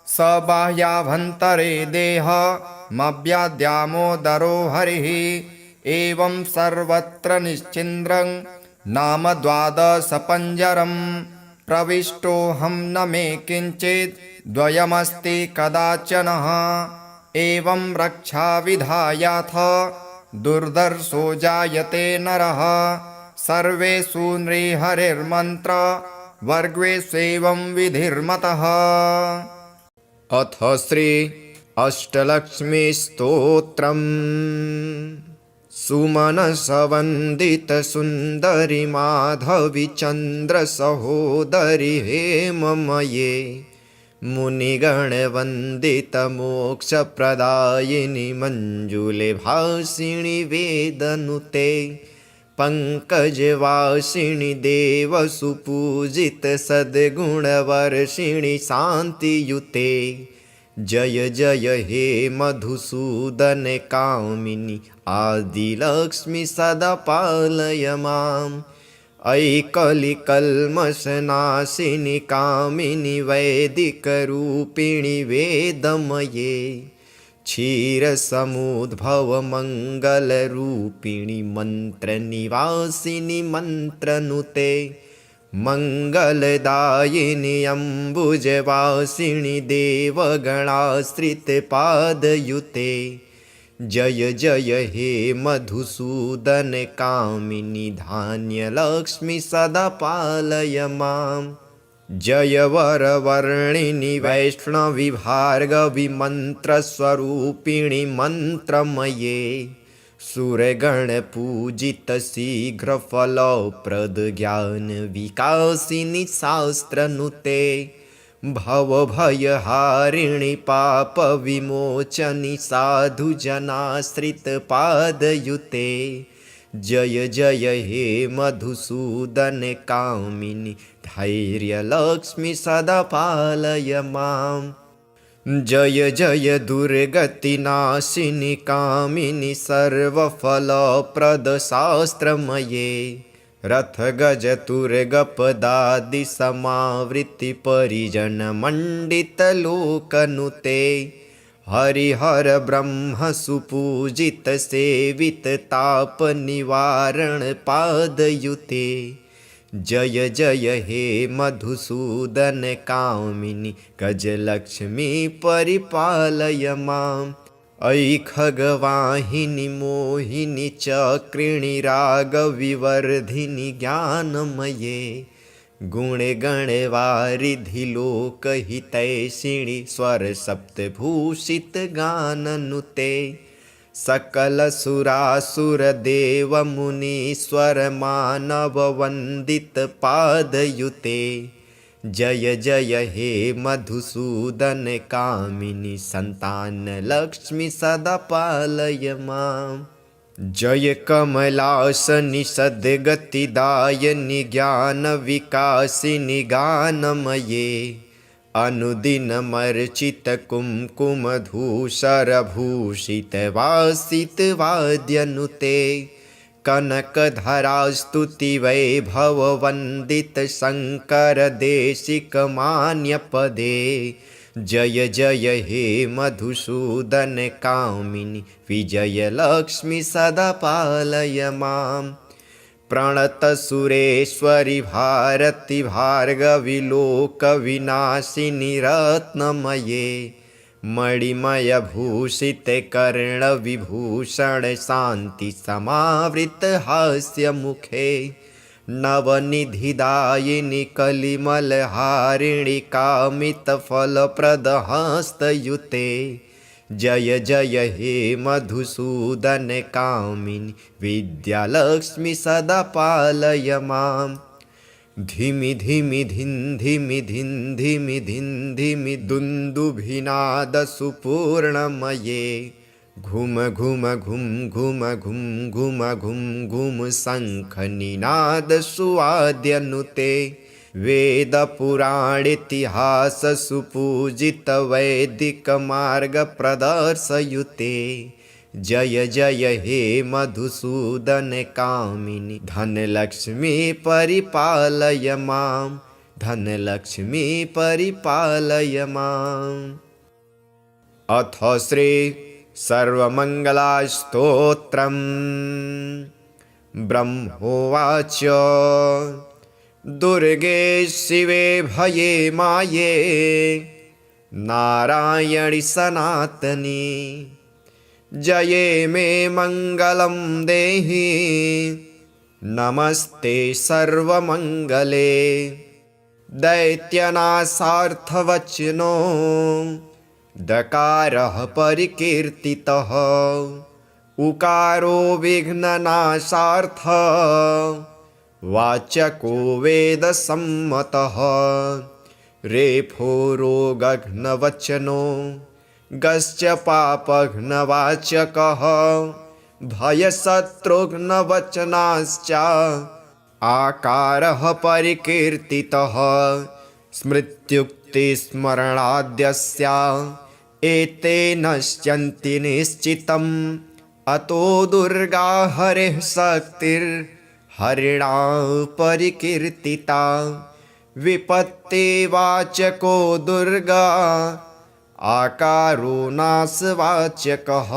स बाह्याभ्यन्तरे देहमव्याद्यामोदरो हरिः एवं सर्वत्र निश्चिन्द्रं नाम द्वादशपञ्जरं प्रविष्टोऽहं न मे किञ्चित् द्वयमस्ति कदाचनः एवं रक्षाविधायाथ दुर्धर्षो जायते नरः सर्वेषु नृहरिर्मन्त्र वर्गेष्वेवं विधिर्मतः। अथ श्री अष्टलक्ष्मीस्तोत्रम् सुमनसवन्दितसुन्दरि माधवि चन्द्रसहोदरि हेममये मुनिगणवन्दितमोक्षप्रदायिनि मञ्जुले भासिनि वेदनुते पङ्कजवासिनि देवसुपूजित सद्गुणवर्षिणि शान्तियुते जय जय हे मधुसूदन कामिनि आदिलक्ष्मि सदा पालय मां ऐकलिकल्मषनाशिनि कामिनि वैदिकरूपिणि वेदमये क्षीरसमुद्भवमङ्गलरूपिणि मन्त्रनिवासिनि मन्त्रनुते मङ्गलदायिनि अम्बुजवासिनि देवगणाश्रितपादयुते जय जय हे मधुसूदन कामिनि धान्यलक्ष्मि सदा पालय माम् जय वरवर्णिनि वैष्णवि भार्गवि मन्त्रस्वरूपिणि मन्त्रमये सुरगणपूजित शीघ्रफलप्रद ज्ञानविकासिनि शास्त्रनुते भवभयहारिणि पापविमोचनि साधुजनाश्रितपादयुते जय जय हे मधुसूदन कामिनि धैर्यलक्ष्मि सदा पालय माम् जय जय दुर्गतिनाशिनि कामिनि सर्वफलप्रदशास्त्रमये रथगजतुर्गपदादि समावृत्ति परिजनमण्डितलोकनुते हरिहर ब्रह्म सुपूजित सेवित ताप निवारण पादयुते जय जय हे मधुसूदन कामिनि गजलक्ष्मी परिपालय माम् ऐ खगवाहिनि मोहिनि चक्रिणि रागविवर्धिनि ज्ञानमये गुणगणवारिधि लोकहितैषिणि स्वरसप्तभूषितगाननुते सकलसुरासुरदेवमुनीश्वरमानववन्दितपादयुते जय जय हे मधुसूदन कामिनि सन्तानलक्ष्मि सदा पालय माम् जय कमलासनि सद्गतिदायिनि ज्ञानविकासिनि गानमये अनुदिनमर्चित कुङ्कुमधूसरभूषितवासितवाद्यनुते कनकधरास्तुति वैभववन्दित शङ्करदेशिकमान्यपदे जय जय हे मधुसूदन कामिनि विजयलक्ष्मि सदा पालय माम् प्रणतसुरेश्वरि भारति भार्गवि लोकविनाशिनि रत्नमये मणिमयभूषित कर्णविभूषण शान्ति समावृत हास्यमुखे नवनिधिदायिनि कलिमलहारिणि कामितफलप्रदहस्तयुते जय जय हे मधुसूदन कामिनि विद्यालक्ष्मि सदा पालय माम् धिमि धिमि धिन् धिमि धिन् धिमि धिन् धिमि दुन्दुभिनादसुपूर्णमये घुम घुम घुम घुम घुम घुम घुम घुम शङ्खनिनादसुवाद्यनुते वेदपुराणेतिहाससुपूजित वैदिकमार्गप्रदर्शयुते जय जय हे मधुसूदन कामिनि धनलक्ष्मी परिपालय माम् धनलक्ष्मी परिपालय माम् अथ श्री सर्वमङ्गलास्तोत्रम् ब्रह्मोवाच दुर्गे शिवे भये माये नारायणि सनातनी जये मे मङ्गलं देहि नमस्ते सर्वमङ्गले दैत्यनाशार्थवचनो दकारः परिकीर्तितः उकारो विघ्ननाशार्थ वाचको वेदसम्मतः रेफो रोगघ्नवचनो गश्च पापघ्नवाचकः भयशत्रुघ्नवचनाश्च आकारः परिकीर्तितः स्मृत्युक्तिस्मरणाद्यस्य एते नश्यन्ति निश्चितम् अतो दुर्गा हरिः शक्तिर् हरिणा परिकीर्तिता। विपत्तिवाचको दुर्गा आकारो नाशवाचकः।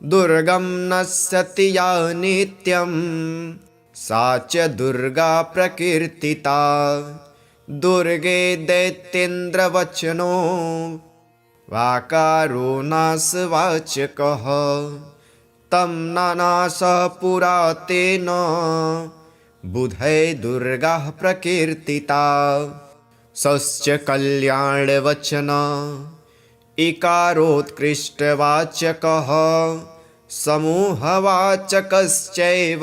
दुर्गं नश्यति या नित्यं सा च दुर्गा प्रकीर्तिता। दुर्गे दैत्येन्द्रवचनो वाकारो नाशवाचकः। तं नानाश पुरा तेन बुधै दुर्गा प्रकीर्तिता। सश्च कल्याणवचन इकारोत्कृष्टवाचकः। समूहवाचकश्चैव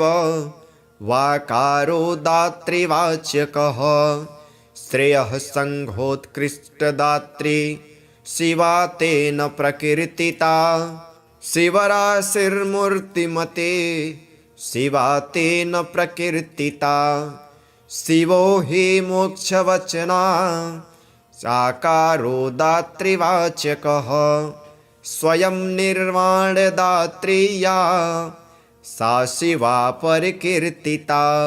वाकारो दातृवाचकः। श्रेयः संघोत्कृष्टदात्री शिवा तेन प्रकीर्तिता। शिवराशिर्मूर्तिमते शिवा तेन प्रकीर्तिता। शिवो हि मोक्षवचना साकारो दातृवाचकः। स्वयं निर्वाणदात्री या सा शिवा परिकीर्तिता।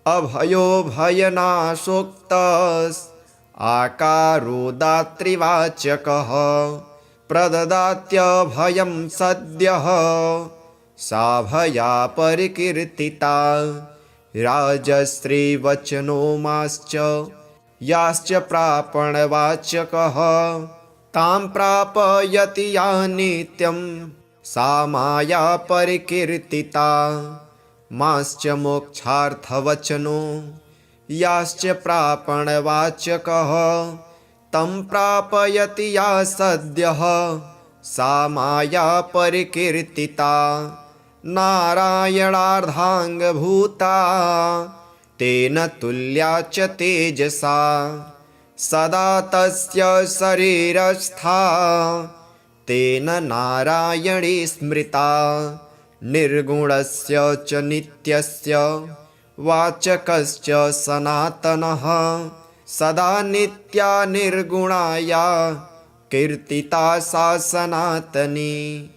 अभयो भयनाशोक्तस् आकारो दातृवाचकः। प्रददात्यभयं सद्यः सा भया परिकीर्तिता। राजश्रीवचनो माश्च याश्च प्रापणवाचकः। तां प्रापयति या नित्यं सा माया परिकीर्तिता। माश्च मोक्षार्थवचनो याश्च प्रापणवाचकः। तं प्रापयति या सद्यः सा माया परिकीर्तिता। नारायणार्धाङ्गभूता तेन तुल्या च तेजसा। सदा तस्य शरीरस्था तेन नारायणी स्मृता। निर्गुणस्य च नित्यस्य वाचकश्च सनातनः। सदा नित्या निर्गुणाया कीर्तिता सा सनातनी।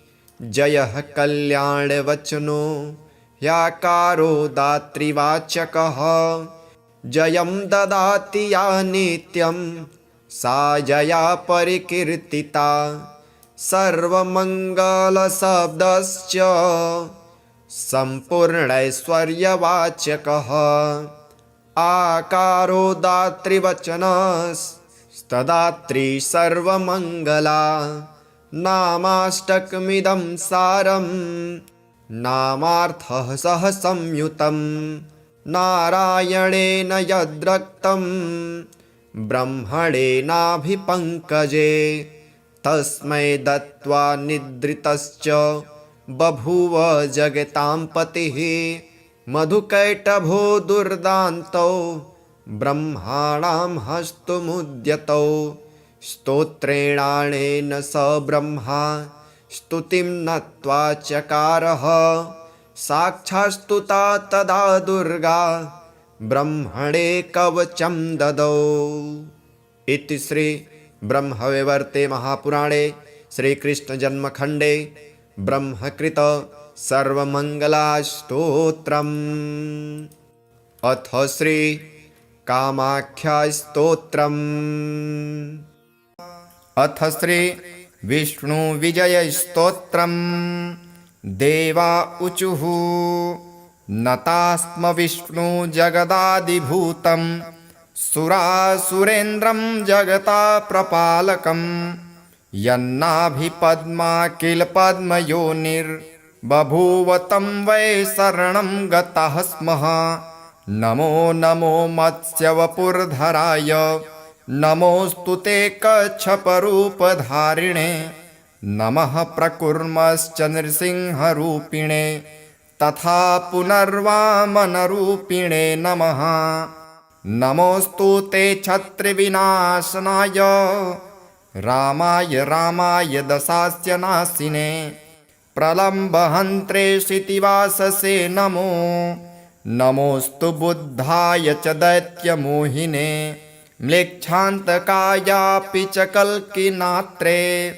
जयः कल्याणवचनो ह्याकारो दातृवाचकः। जयं ददाति या नित्यं सा जया परिकीर्तिता। सर्वमङ्गलशब्दश्च सम्पूर्णैश्वर्यवाचकः। आकारो दातृवचनस्तदात्री सर्वमङ्गला। नामाष्टकमिदं सारं नामार्थः सह संयुतं। नारायणेन यद्रक्तं ब्रह्मणेनाभिपङ्कजे। तस्मै दत्त्वा निद्रितश्च बभूव जगतां पतिः। मधुकैटभो दुर्दान्तौ ब्रह्माणां हस्तमुद्यतौ। स्तोत्रेणानेन स ब्रह्मा स्तुतिं नत्वा चकारः। साक्षात्स्तुता तदा दुर्गा ब्रह्मणे कवचं ददौ। इति श्री ब्रह्मवैवर्ते महापुराणे श्रीकृष्णजन्मखण्डे ब्रह्मकृत सर्वमङ्गलास्तोत्रम्। अथ श्री कामाख्यास्तोत्रम्। अथ श्री विष्णुविजयस्तोत्रम्। देवा ऊचुः नतास्म विष्णु जगदादिभूतं। सुरासुरेन्द्रं जगता प्रपालकं। यन्नाभिपद्मा किल पद्मयोनिर्बभूव तं वै शरणं गतः स्मः। नमो नमो मत्स्यवपुर्धराय नमोऽस्तु ते कच्छपरूपधारिणे। नमः प्रकुर्मश्च नृसिंहरूपिणे तथा पुनर्वामनरूपिणे नमः। नमोऽस्तु ते छत्रिविनाशनाय रामाय रामाय दशास्य नाशिने। प्रलम्बहन्त्रे क्षितिवाससे नमो। नमोऽस्तु बुद्धाय च दैत्यमोहिने। म्लेच्छान्तकायापि च कल्किनात्रे।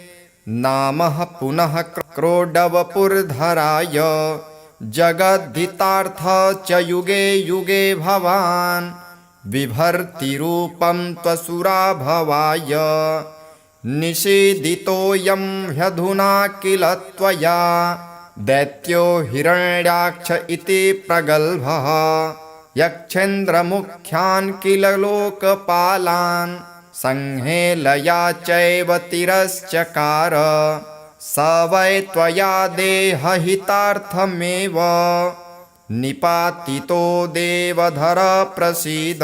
नामः पुनः क्रोडवपुर्धराय जगद्धितार्थ च युगे युगे भवान् बिभर्ति रूपं त्वसुरा भवाय निषेदितोऽयं ह्यधुना किल त्वया दैत्यो हिरण्याक्ष इति प्रगल्भः यक्षेन्द्रमुख्यान् किल लोकपालान् संहेलया चैव तिरश्चकार स वै त्वया देहहितार्थमेव निपातितो देवधर प्रसीद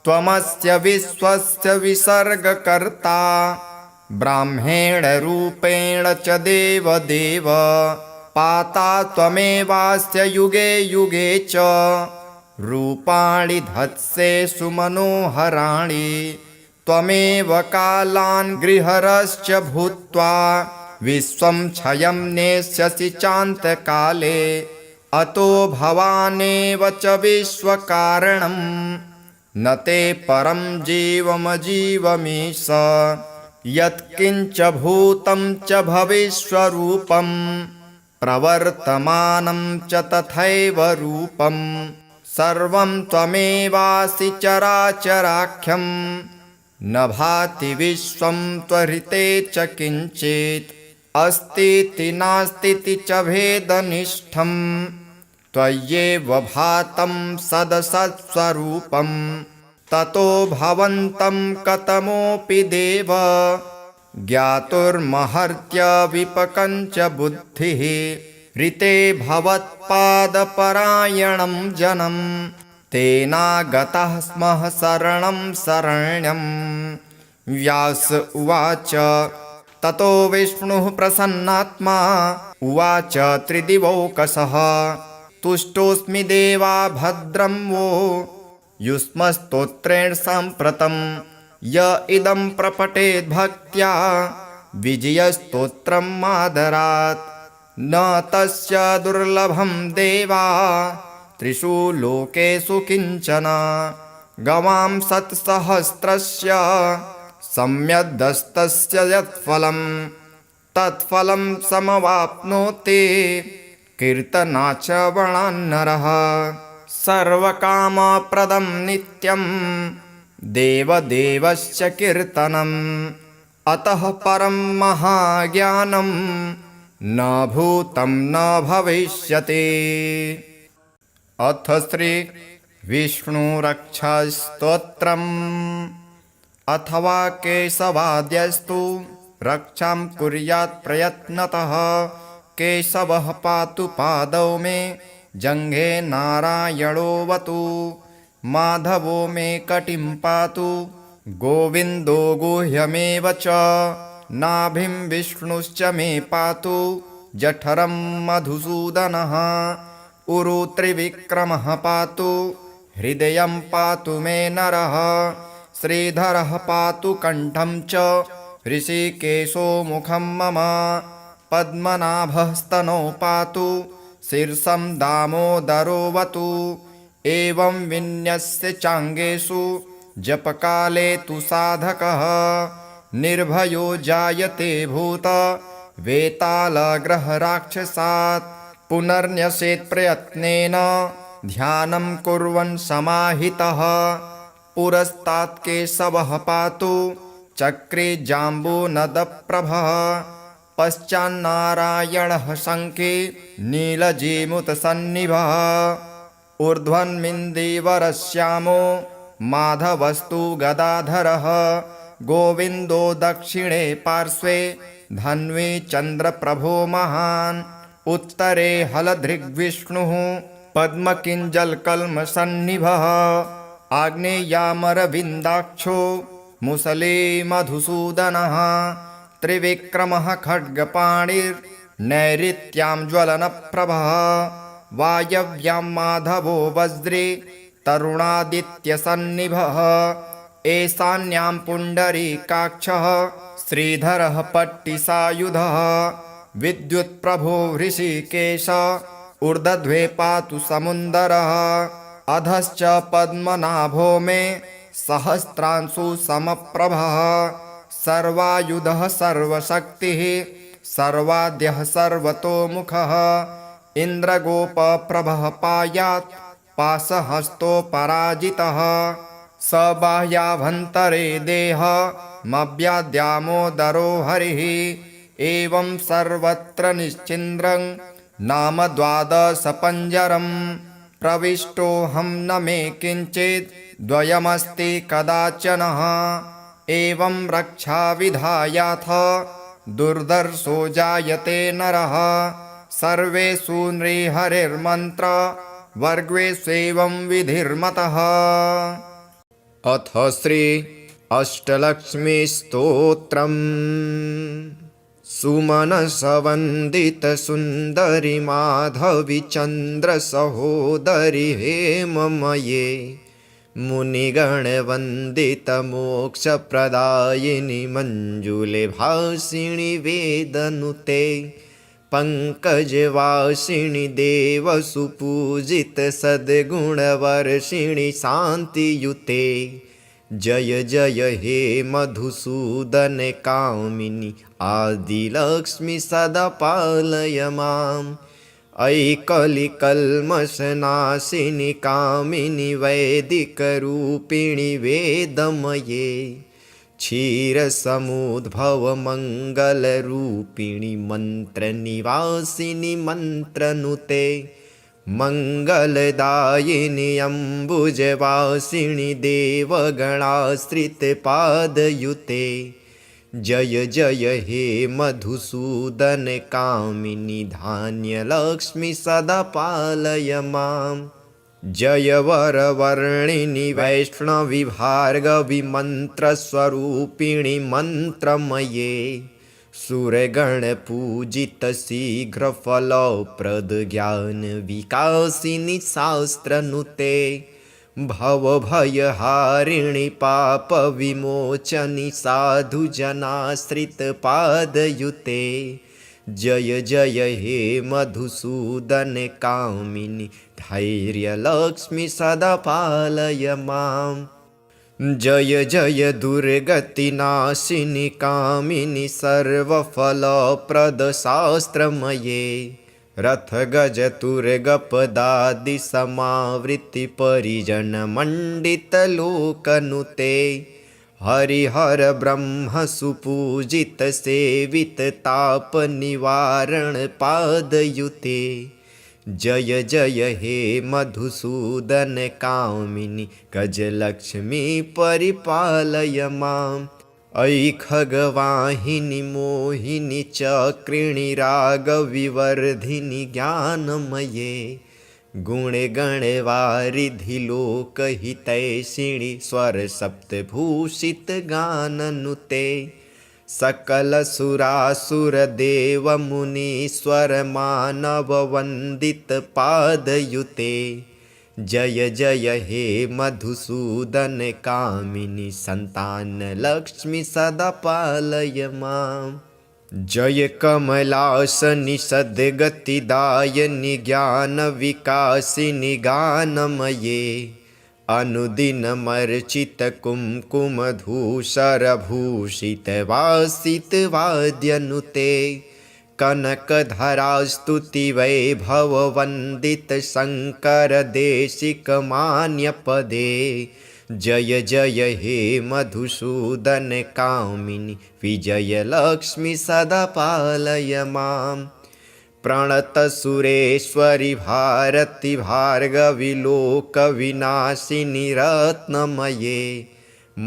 त्वमस्य विश्वस्य विसर्गकर्ता ब्राह्मेण रूपेण च देवदेव पाता त्वमेवास्य युगे युगे च रूपाणि धत्से सुमनोहराणि त्वमेव कालान् गृहरश्च भूत्वा विश्वं क्षयं नेष्यसि चान्तकाले अतो भवानेव च विश्वकारणं न ते परं जीवमजीवमीश यत्किञ्च भूतं च भविष्यरूपं प्रवर्तमानं च तथैव रूपं सर्वं त्वमेवासि चराचराख्यं न भाति विश्वं त्वरिते च किञ्चित् अस्तीति नास्तीति च भेदनिष्ठं त्वय्येव भातं सदसत्स्वरूपं ततो भवन्तं कतमोऽपि देव ज्ञातुर्महर्त्य विपकञ्च बुद्धिः ऋते भवत्पादपरायणं जनं तेनागतः स्मः शरणं शरण्यं व्यास उवाच ततो विष्णुः प्रसन्नात्मा उवाच त्रिदिवौकसः तुष्टोऽस्मि देवा भद्रं वो युष्मस्तोत्रेण साम्प्रतं य इदं प्रपठेद् भक्त्या विजयस्तोत्रं मादरात् न तस्य दुर्लभं देवा त्रिषु लोकेषु किञ्चन गवां सत्सहस्रस्य सम्यदस्तस्य यत्फलं तत्फलं समवाप्नोति कीर्तनाचवणान्नरः सर्वकामप्रदं नित्यं देवदेवस्य कीर्तनम् अतः परं महाज्ञानं न भूतं न भविष्यति। अथ श्री विष्णुरक्षास्तोत्रम् अथवा केशवाद्यस्तु रक्षां कुर्यात् प्रयत्नतः केशवः पातु पादौ मे जङ्घे नारायणोऽवतु माधवो मे कटिं पातु गोविन्दो गुह्यमेव च नाभिं विष्णुश्च मे पातु जठरं मधुसूदनः उरु त्रिविक्रमः पातु हृदयं पातु मे नरः श्रीधरः पातु कण्ठं च ऋषिकेशो मुखं मम पद्मनाभः स्तनौ पातु शीर्षं दामोदरोऽवतु एवं विन्यस्य चाङ्गेषु जपकाले तु साधकः निर्भयो जायते भूत वेतालग्रहराक्षसात् पुनर्न्यसेत् प्रयत्नेन ध्यानं कुर्वन् समाहितः पुरस्तात् केशवः पातु चक्रे जाम्बूनदप्रभः पश्चान्नारायणः शङ्खे नीलजीमुतसन्निभः ऊर्ध्वन्मिन्दीवरश्यामो माधवस्तु गदाधरः गोविन्दो दक्षिणे पार्श्वे धन्वी चन्द्रप्रभो महान् उत्तरे हलधृग्विष्णुः पद्मकिञ्जलकल्मषन्निभः आग्नेयामरविन्दाक्षो मुसले मधुसूदनः त्रिविक्रमः खड्गपाणिर्नैऋत्यां ज्वलनप्रभः वायव्यां माधवो वज्रे तरुणादित्यसन्निभः ईशान्यां पुण्डरीकाक्षः श्रीधरः पट्टिसायुधः विद्युत्प्रभो हृषीकेश ऊर्ध्वे पातु समुन्दरः अधश्च पद्मनाभो मे सहस्रांशु समप्रभः सर्वायुधः सर्वशक्तिः सर्वाद्यः सर्वतोमुखः इन्द्रगोपप्रभः पायात् पाशहस्तो पराजितः स बाह्याभ्यन्तरे देहमव्याद्यामोदरो हरिः एवं सर्वत्र निश्चिन्द्रं नाम द्वादशपञ्जरं प्रविष्टोऽहं न मे किञ्चित् द्वयमस्ति कदाचनः एवं रक्षाविधायाथ दुर्धर्षो जायते नरः सर्वेषु नृहरिर्मन्त्र वर्गेष्वेवं विधिर्मतः। अथ श्री अष्टलक्ष्मीस्तोत्रम्। सुमनसवन्दितसुन्दरि माधवि चन्द्रसहोदरि हेममये मुनिगणवन्दितमोक्षप्रदायिनि मञ्जुले भासिनि वेदनुते पङ्कजवासिनि देवसुपूजित सद्गुणवर्षिणि शान्तियुते जय जय हे मधुसूदन कामिनि आदिलक्ष्मि सदा पालय माम् ऐकलिकल्मषनाशिनि कामिनि वैदिकरूपिणि वेदमये क्षीरसमुद्भवमङ्गलरूपिणि मन्त्रनिवासिनि मन्त्रनुते मङ्गलदायिनि अम्बुजवासिनि देवगणाश्रितपादयुते जय जय हे मधुसूदन कामिनि धान्यलक्ष्मि सदा पालय माम् जय वरवर्णिनि वैष्णवि भार्गवि मन्त्रस्वरूपिणि मन्त्रमये सुरगणपूजित शीघ्रफलप्रद ज्ञानविकासिनि शास्त्रनुते भवभयहारिणि पापविमोचनि साधुजनाश्रितपादयुते जय जय हे मधुसूदन कामिनि धैर्यलक्ष्मि सदा पालय माम् जय जय दुर्गतिनाशिनि कामिनि सर्वफलप्रद शास्त्रमये रथगजतुर्गपदादि समावृत्ति परिजनमण्डितलोकनुते हरिहर ब्रह्म सुपूजित सेवित तापनिवारण पादयुते जय जय हे मधुसूदन कामिनि गजलक्ष्मी परिपालय माम् ऐ खगवाहिनि मोहिनि चक्रिणि रागविवर्धिनि ज्ञानमये गुणगणवारिधि लोकहितैषिणि स्वरसप्तभूषितगाननुते सकलसुरासुरदेवमुनीश्वरमानववन्दितपादयुते जय जय हे मधुसूदन कामिनि सन्तानलक्ष्मि सदा पालय माम् जय कमलासनि सद्गतिदायिनि ज्ञानविकासिनि गानमये अनुदिनमर्चितकुङ्कुमधूसरभूषितवासितवाद्यनुते कनकधरास्तुतिवैभववन्दित शङ्करदेशिकमान्यपदे जय जय हे मधुसूदन कामिनि विजयलक्ष्मि सदा पालय माम् प्रणतसुरेश्वरि भारति भार्गवि लोकविनाशिनि रत्नमये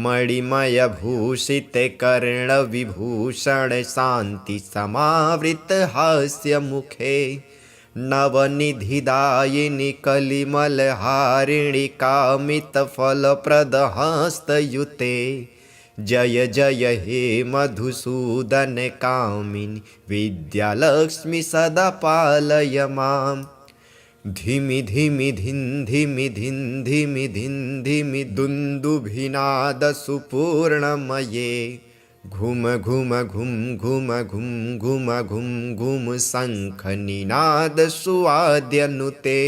मणिमयभूषितकर्णविभूषण शान्ति समावृत हास्यमुखे नवनिधिदायिनि कलिमलहारिणि कामितफलप्रदहस्तयुते जय जय हे मधुसूदन कामिनि विद्यालक्ष्मि सदा पालय माम् धिमि धिमि धिं धिमि धिं धिमि धिं धिमि दुन्दुभिनादसुपूर्णमये घुम घुम घुम घुम घुम घुम घुम घुम शङ्खनिनादसुवाद्यनुते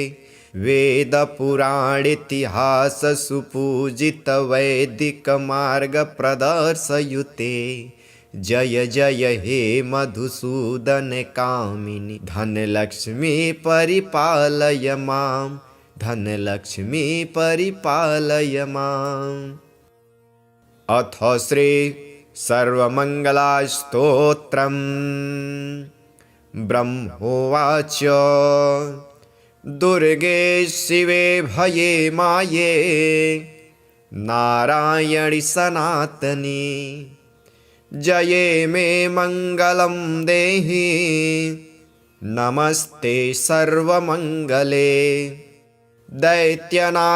वेदपुराणेतिहाससुपूजितवैदिकमार्गप्रदर्शयुते जय जय हे मधुसूदन कामिनि धनलक्ष्मी परिपालय मां धनलक्ष्मी परिपालय माम्। अथ श्री सर्वमङ्गलास्तोत्रम् ब्रह्मोवाच दुर्गे शिवे भये माये नारायणि सनातनी जये मे मङ्गलं देहि नमस्ते सर्वमङ्गले दैत्यनाशार्थवचनो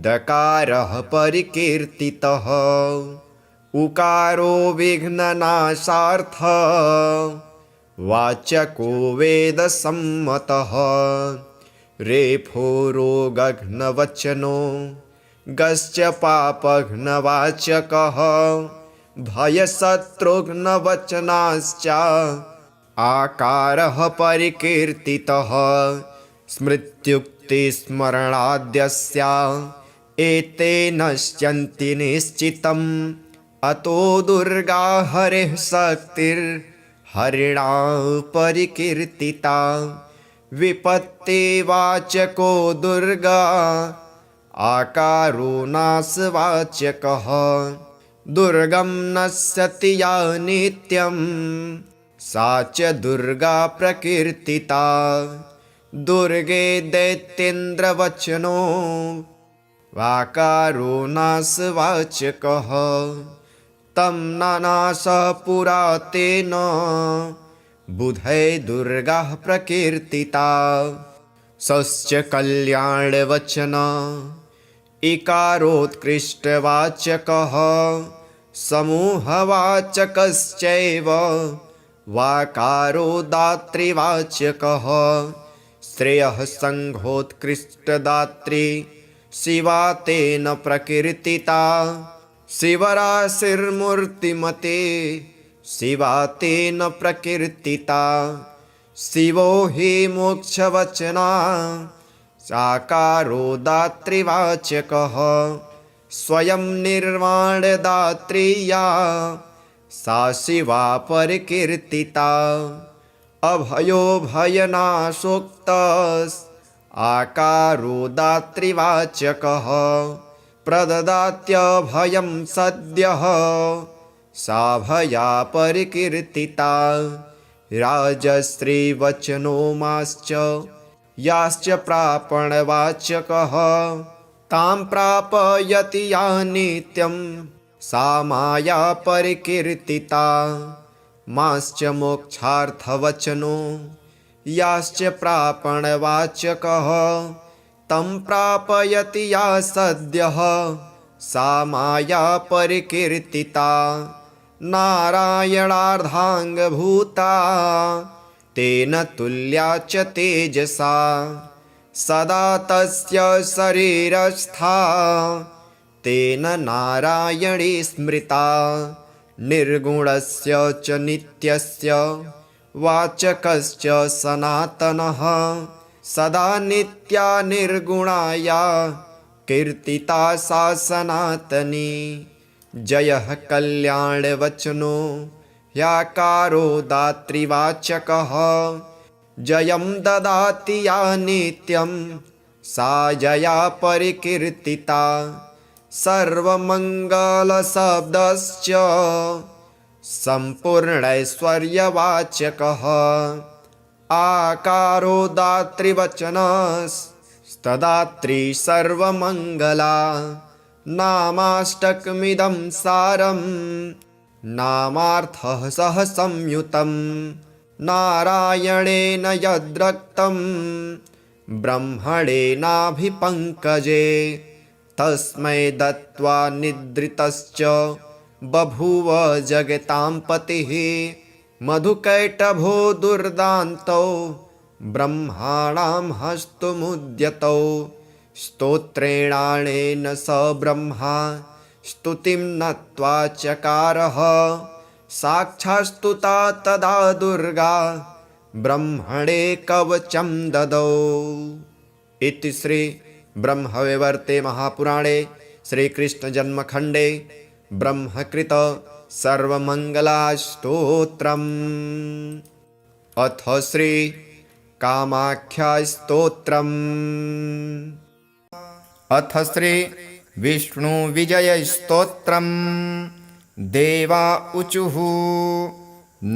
दकारः परिकीर्तितः उकारो विघ्ननाशार्थ वाचको वेदसम्मतः रेफो रोगघ्नवचनो गश्च पापघ्नवाचकः भयशत्रुघ्नवचनाश्च आकारः परिकीर्तितः स्मृत्युक्तिस्मरणाद्यस्य एते नश्यन्ति निश्चितम् अतो दुर्गा हरेः शक्तिर्हरिणा परिकीर्तिता विपत्तिवाचको दुर्गा आकारो नाशवाचकः दुर्गं नश्यति या नित्यं सा च दुर्गा प्रकीर्तिता दुर्गे दैत्येन्द्रवचनो वाकारो नाशवाचकः तं नानाशः पुरा तेन बुधै दुर्गा प्रकीर्तिता सश्च कल्याणवचन इकारोत्कृष्टवाचकः समूहवाचकश्चैव वाकारो दातृवाचकः श्रेयः संघोत्कृष्टदात्री शिवा तेन प्रकीर्तिता शिवराशिर्मूर्तिमते शिवा तेन प्रकीर्तिता शिवो हि मोक्षवचना साकारो दातृवाचकः स्वयं निर्वाणदात्री या सा शिवा परिकीर्तिता अभयो भयनाशोक्तस् आकारो दातृवाचकः प्रददात्यभयं सद्यः सा भया परिकीर्तिता राजश्रीवचनो माश्च याश्च प्रापणवाचकः तां प्रापयति या नित्यं सा माया परिकीर्तिता माश्च मोक्षार्थवचनो याश्च प्रापणवाचकः तं प्रापयति या सद्यः सा माया परिकीर्तिता नारायणार्धाङ्गभूता तेन तुल्या च तेजसा सदा तस्य शरीरस्था तेन नारायणी स्मृता निर्गुणस्य च नित्यस्य वाचकश्च सनातनः सदा नित्या निर्गुणाया कीर्तिता सा सनातनी जयः कल्याणवचनो ह्याकारो दातृवाचकः जयं ददाति या नित्यं सा जया परिकीर्तिता सर्वमङ्गलशब्दश्च सम्पूर्णैश्वर्यवाचकः आकारो दातृवचनस्तदात्री सर्वमङ्गला नामाष्टकमिदं सारं नामार्थः सह संयुतं नारायणेन यद्रक्तं ब्रह्मणेनाभिपङ्कजे तस्मै दत्त्वा निद्रितश्च बभूव जगतां पतिः मधुकैटभो दुर्दान्तौ ब्रह्माणां हस्तमुद्यतौ स्तोत्रेणानेन स ब्रह्मा स्तुतिं नत्वा चकारः साक्षात्स्तुता तदा दुर्गा ब्रह्मणे कवचं ददौ। इति श्री ब्रह्मवैवर्ते महापुराणे श्रीकृष्णजन्मखण्डे ब्रह्मकृत सर्वमङ्गलास्तोत्रम्। अथ श्री कामाख्यास्तोत्रम्। अथ श्री विष्णुविजयस्तोत्रम्। देवा ऊचुः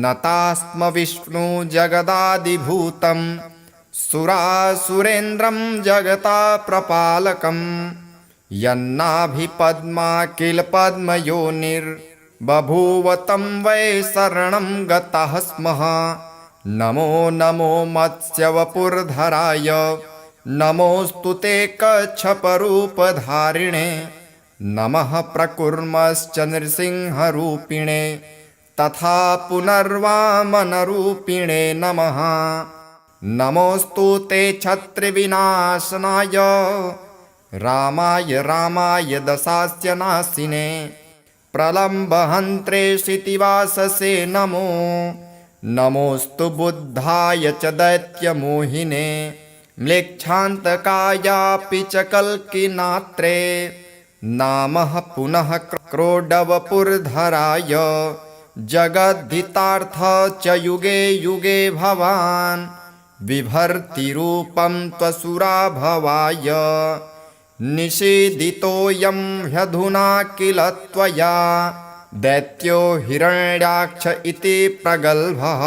नतास्म विष्णु जगदादिभूतं सुरासुरेन्द्रं जगता प्रपालकम् यन्नाभिपद्मा किल पद्मयोनिर्बभूव तं वै शरणं गताः स्मः। नमो नमो मत्स्यवपुर्धराय नमोऽस्तु ते कच्छपरूपधारिणे नमः प्रकुर्मश्च नृसिंहरूपिणे तथा पुनर्वामनरूपिणे नमः। नमोऽस्तु ते छत्रिविनाशनाय रामाय रामाय दशास्य नाशिने प्रलम्बहन्त्रे क्षितिवाससे नमो। नमोऽस्तु बुद्धाय च दैत्यमोहिने म्लेच्छान्तकायापि च कल्किनात्रे नामः पुनः क्रोडवपुर्धराय जगद्धितार्थ च युगे युगे भवान् बिभर्तिरूपं त्वसुराभवाय निषेदितोऽयं ह्यधुना किल त्वया दैत्यो हिरण्याक्ष इति प्रगल्भः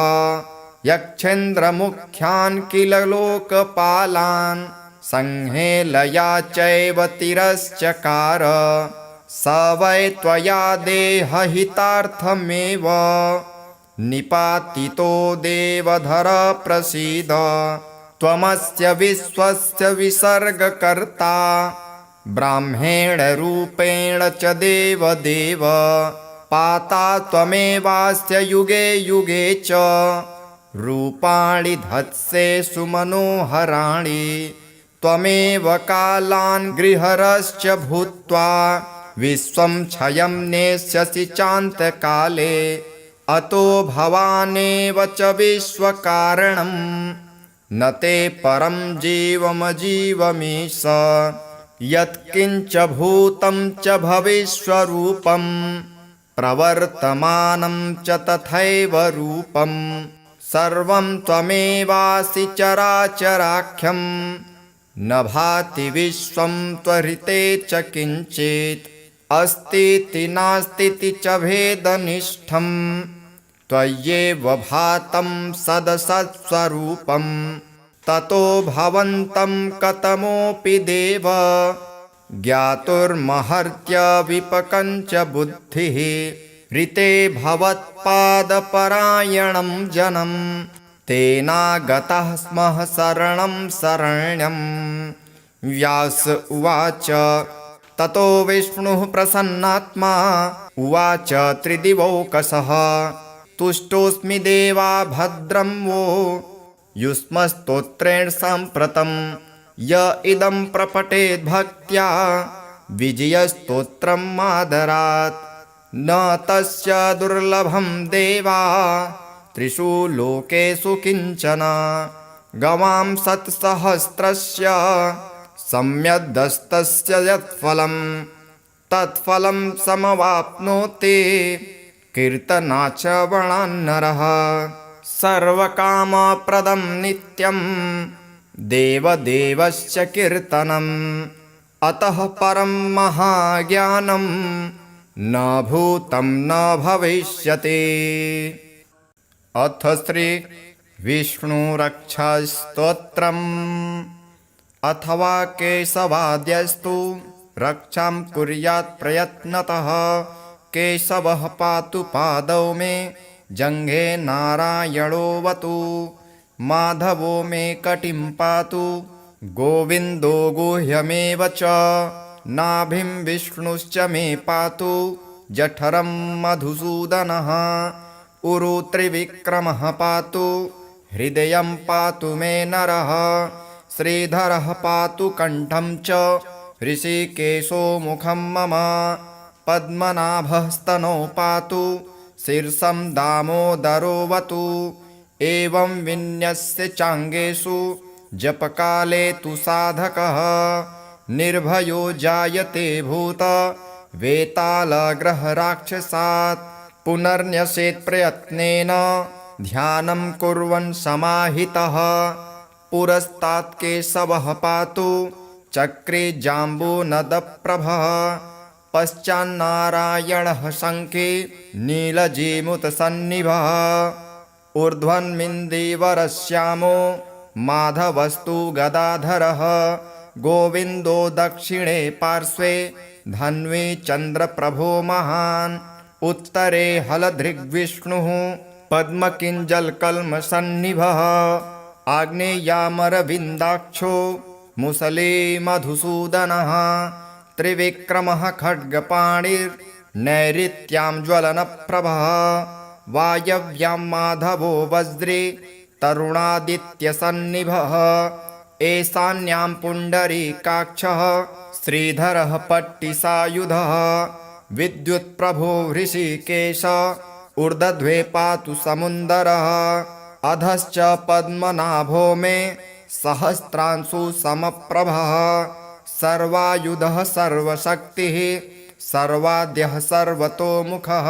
यक्षेन्द्रमुख्यान् किल लोकपालान् संहेलया चैव तिरश्चकार स वै त्वया देहहितार्थमेव निपातितो देवधर प्रसीद त्वमस्य विश्वस्य विसर्गकर्ता ब्राह्मेण रूपेण च देवदेव पाता त्वमेवास्य युगे युगे च रूपाणि धत्से सुमनोहराणि त्वमेव कालान् गृहरश्च भूत्वा विश्वं क्षयं नेष्यसि चान्तकाले अतो भवानेव च विश्वकारणं न ते परं जीवमजीवमीश यत्किञ्च भूतं च भविष्यरूपं प्रवर्तमानं च तथैव रूपं सर्वं त्वमेवासि चराचराख्यं न भाति विश्वं त्वरिते च किञ्चित् अस्तीति नास्तीति च भेदनिष्ठं त्वय्येव भातं सदसत्स्वरूपं ततो भवन्तं कतमोऽपि देव ज्ञातुर्महर्त्य विपकञ्च बुद्धिः ऋते भवत्पादपरायणं जनं तेनागतः स्मः शरणं शरण्यं। व्यास उवाच ततो विष्णुः प्रसन्नात्मा उवाच त्रिदिवौकसः तुष्टोऽस्मि देवा भद्रं वो युष्मस्तोत्रेण साम्प्रतं य इदं प्रपठेद्भक्त्या विजयस्तोत्रं मादरात् न तस्य दुर्लभं देवा त्रिषु लोकेषु किञ्चन गवां सत्सहस्रस्य सम्यदस्तस्य यत्फलं तत्फलं समवाप्नोति कीर्तनाच वणान्नरः सर्वकामप्रदं नित्यं देवदेवस्य कीर्तनम् अतः परं महाज्ञानं न भूतं न भविष्यति। अथ श्री विष्णुरक्षास्तोत्रम्। अथवा केशवाद्यस्तु रक्षां कुर्यात् प्रयत्नतः केशवः पातु पादौ मे जङ्घे नारायणोऽवतु माधवो मे कटिं पातु गोविन्दो गुह्यमेव च नाभिं विष्णुश्च मे पातु जठरं मधुसूदनः उरु त्रिविक्रमः पातु हृदयं पातु मे नरः श्रीधरः पातु कण्ठं च ऋषिकेशो मुखं मम पद्मनाभः स्तनौ पातु शीर्षं दामोदरोऽवतु एवं विन्यस्य चाङ्गेषु जपकाले तु साधकः निर्भयो जायते भूत वेतालग्रहराक्षसात् पुनर्न्यसेत् प्रयत्नेन ध्यानं कुर्वन् समाहितः पुरस्तात् केशवः पातु चक्रे जाम्बूनदप्रभः पश्चान्नारायणः शङ्खे नीलजीमुतसन्निभः ऊर्ध्वन्मिन्दीवरश्यामो माधवस्तु गदाधरः गोविन्दो दक्षिणे पार्श्वे धन्वी चन्द्रप्रभो महान् उत्तरे हलधृग्विष्णुः पद्मकिञ्जलकल्मषन्निभः आग्नेयामरविन्दाक्षो मुसले मधुसूदनः त्रिविक्रमः खड्गपाणिर्नैऋत्यां ज्वलनप्रभः वायव्यां माधवो वज्रे तरुणादित्यसन्निभः ईशान्यां पुण्डरीकाक्षः श्रीधरः पट्टिसायुधः विद्युत्प्रभो हृषीकेश ऊर्ध्वे पातु समुन्दरः अधश्च पद्मनाभो मे सहस्रांशु समप्रभः सर्वायुधः सर्वशक्तिः सर्वाद्यः सर्वतोमुखः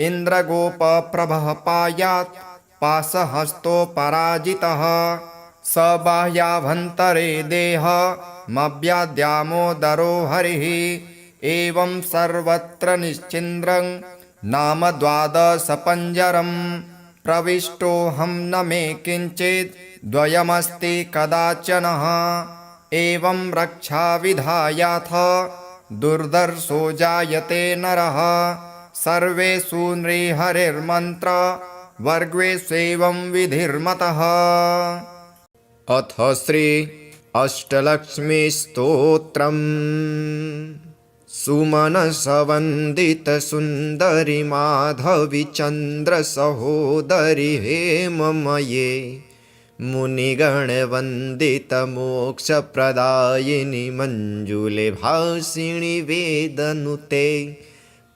इन्द्रगोपप्रभः पायात् पाशहस्तोपराजितः स बाह्याभ्यन्तरे देहमव्याद्यामोदरो हरिः एवं सर्वत्र निश्चिन्द्रं नाम द्वादशपञ्जरम् प्रविष्टोऽहं न मे किञ्चित् द्वयमस्ति कदाचनः एवं रक्षाविधायाथ दुर्धर्षो जायते नरः सर्वेषु नृहरिर्मन्त्र वर्गेष्वेवं विधिर्मतः। अथ श्री अष्टलक्ष्मीस्तोत्रम् सुमनसवन्दितसुन्दरि माधवी चन्द्रसहोदरि हेममये मुनिगणवन्दितमोक्षप्रदायिनि मञ्जुले भासिनि वेदनुते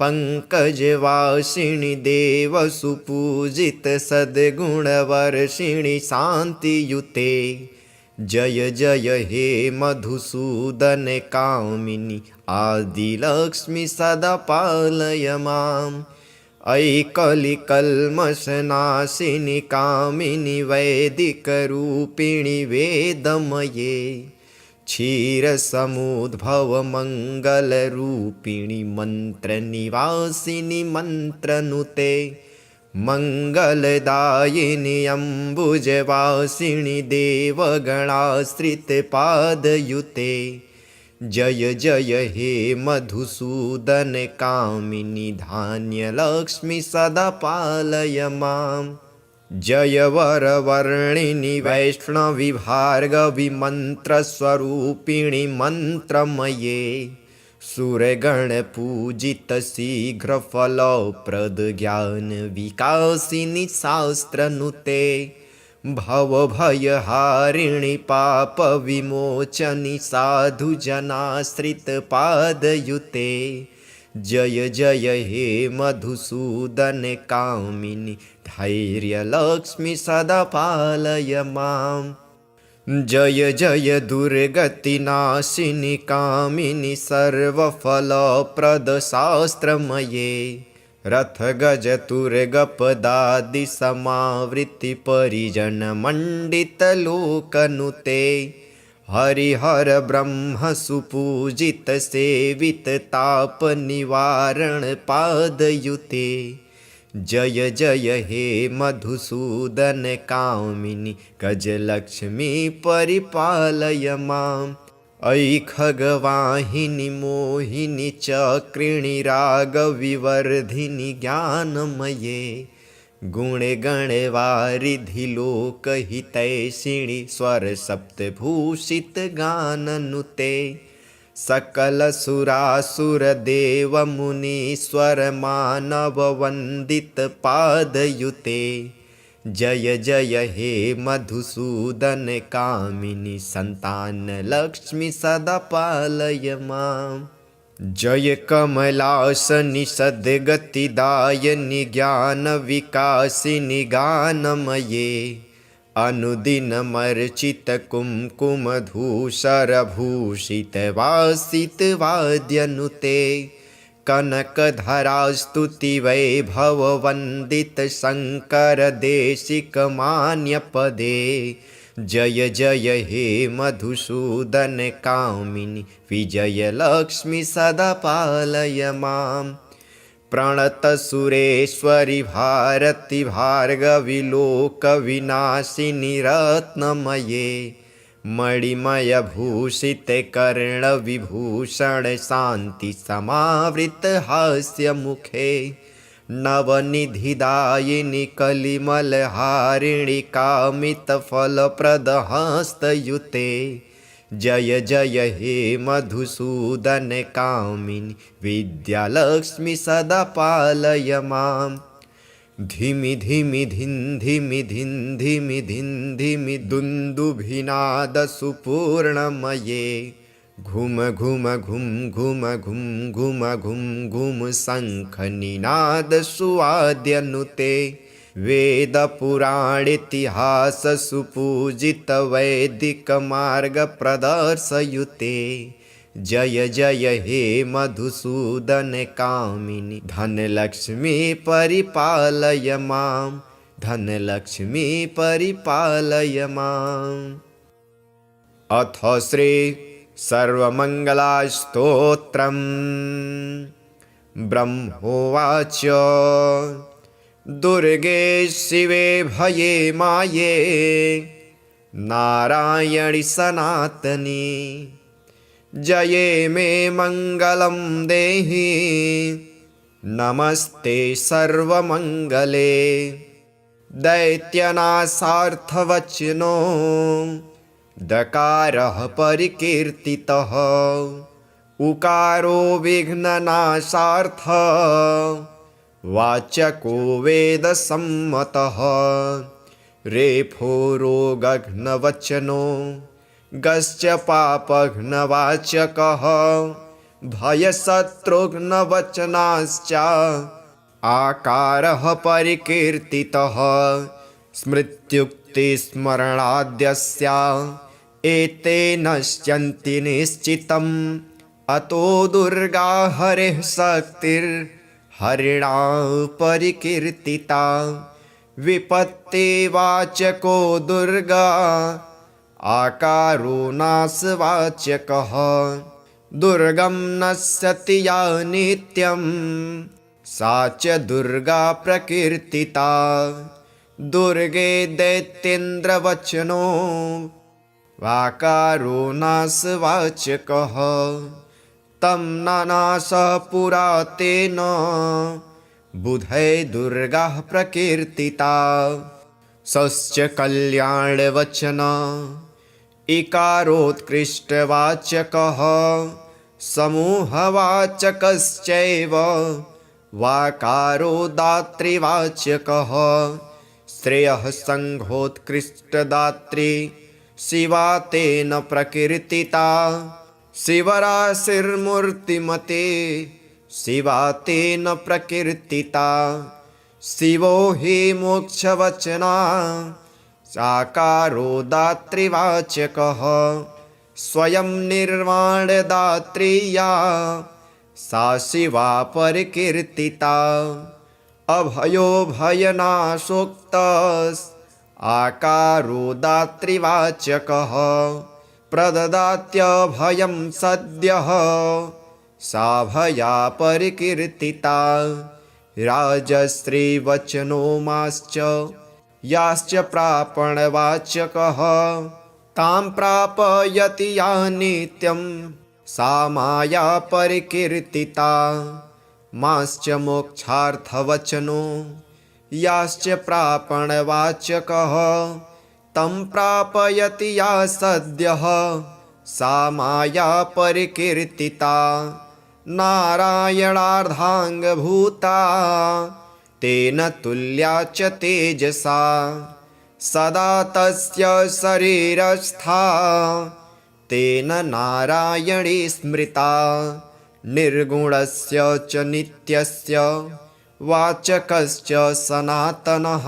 पङ्कजवासिनि देवसुपूजित सद्गुणवर्षिणि शान्तियुते जय जय हे मधुसूदन कामिनि आदिलक्ष्मी सदा पालय माम् अयि कलिकल्मषनाशिनि कामिनि वैदिकरूपिणि वेदमये क्षीरसमुद्भवमङ्गलरूपिणि मन्त्रनिवासिनि मन्त्रनुते मङ्गलदायिनि अम्बुजवासिनि देवगणाश्रितपादयुते जय जय हे मधुसूदन कामिनि धान्यलक्ष्मी सदा पालय माम् जय वरवर्णिनि वैष्णवि भार्गवि मन्त्रस्वरूपिणि मन्त्रमये सुरगणपूजित शीघ्रफलप्रद ज्ञानविकासिनि शास्त्रनुते भवभयहारिणि पापविमोचनि साधुजनाश्रितपादयुते जय जय हे मधुसूदन कामिनि धैर्यलक्ष्मी सदा पालय माम् जय जय दुर्गतिनाशिनि कामिनि सर्वफलप्रदशास्त्रमये रथगजतुर्गपदादिसमावृत्तिपरिजनमण्डितलोकनुते हरिहर ब्रह्मसुपूजित सेवित तापनिवारणपादयुते जय जय हे मधुसूदन कामिनि गजलक्ष्मी परिपालय माम् अयि खगवाहिनि मोहिनि चक्रिणि रागविवर्धिनि ज्ञानमये गुणगणवारिधि लोकहितैषिणि स्वरसप्तभूषितगाननुते सकलसुरासुरदेवमुनीश्वरमानववन्दितपादयुते जय जय हे मधुसूदन कामिनि सन्तानलक्ष्मी सदा पालय माम् जय कमलासनि सद्गतिदायिनि ज्ञानविकासिनि गानमये अनुदिनमर्चितकुङ्कुमधूसरभूषितवासितवाद्यनुते कनकधरास्तुति वैभववन्दित शङ्कर देशिकमान्यपदे। जय जय हे मधुसूदन कामिनि विजयलक्ष्मि सदा पालय माम्। प्रणतसुरेश्वरि भारति भार्गवि लोकविनाशिनि रत्नमये। मणिमयभूषिते कर्णविभूषण शान्ति समावृत हास्यमुखे। नवनिधिदायिनि कलिमलहारिणि कामितफलप्रदहस्तयुते। जय जय हे मधुसूदन कामिनि विद्यालक्ष्मि सदा पालय माम्। धिमि धिमि धिन् धिमि धिन् धिमि धिन् धिमि दुन्दुभिनाद सुपूर्णमये। घुम घुम घुम घुम घुम घुम घुम घुम शङ्खनिनाद सुवाद्यनुते। वेदपुराणेतिहास सुपूजित वैदिक मार्ग प्रदर्शयुते। जय जय हे मधुसूदन कामिनि धनलक्ष्मी परिपालय माम्। धनलक्ष्मी परिपालय माम्। अथ श्री सर्वमङ्गलास्तोत्रम्। ब्रह्मोवाच दुर्गे शिवे भये माये नारायणि सनातनी। जये मे मङ्गलं देहि नमस्ते सर्वमङ्गले। दैत्यनाशार्थवचनो दकारः परिकीर्तितः। उकारो विघ्ननाशार्थ वाचको वेदसम्मतः। रेफो रोगघ्नवचनो गश्च पापघ्नवाचकः। भयशत्रुघ्नवचनाश्च आकारः परिकीर्तितः। स्मृत्युक्तिस्मरणाद्यस्य एते नश्यन्ति निश्चितम्। अतो दुर्गा हरेः शक्तिर्हरिणा परिकीर्तिता। विपत्तिवाचको दुर्गा आकारो नाशवाचकः। दुर्गं नश्यति या नित्यं सा च दुर्गा प्रकीर्तिता। दुर्गे दैत्येन्द्रवचनो वाकारो नाशवाचकः। तं नानाशः पुरा तेन बुधै दुर्गा प्रकीर्तिता। सश्च कल्याणवचन इकारोत्कृष्टवाचकः। समूहवाचकश्चैव वाकारो दातृवाचकः। श्रेयः सङ्घोत्कृष्टदात्री शिवा तेन प्रकीर्तिता। शिवराशिर्मूर्तिमते शिवा तेन प्रकीर्तिता। शिवो हि मोक्षवचना साकारो दातृवाचकः। स्वयं निर्वाणदात्री या सा शिवा परिकीर्तिता। अभयो भयनाशोक्तस् आकारो दातृवाचकः। प्रददात्यभयं सद्यः सा भया परिकीर्तिता। राजश्रीवचनो माश्च याश्च प्रापणवाचकः। तां प्रापयति या नित्यं सा माया परिकीर्तिता। माश्च मोक्षार्थवचनो याश्च प्रापणवाचकः। तं प्रापयति या सद्यः सा माया परिकीर्तिता। नारायणार्धाङ्गभूता तेन तुल्या च तेजसा। सदा तस्य शरीरस्था तेन नारायणी स्मृता। निर्गुणस्य च नित्यस्य वाचकश्च सनातनः।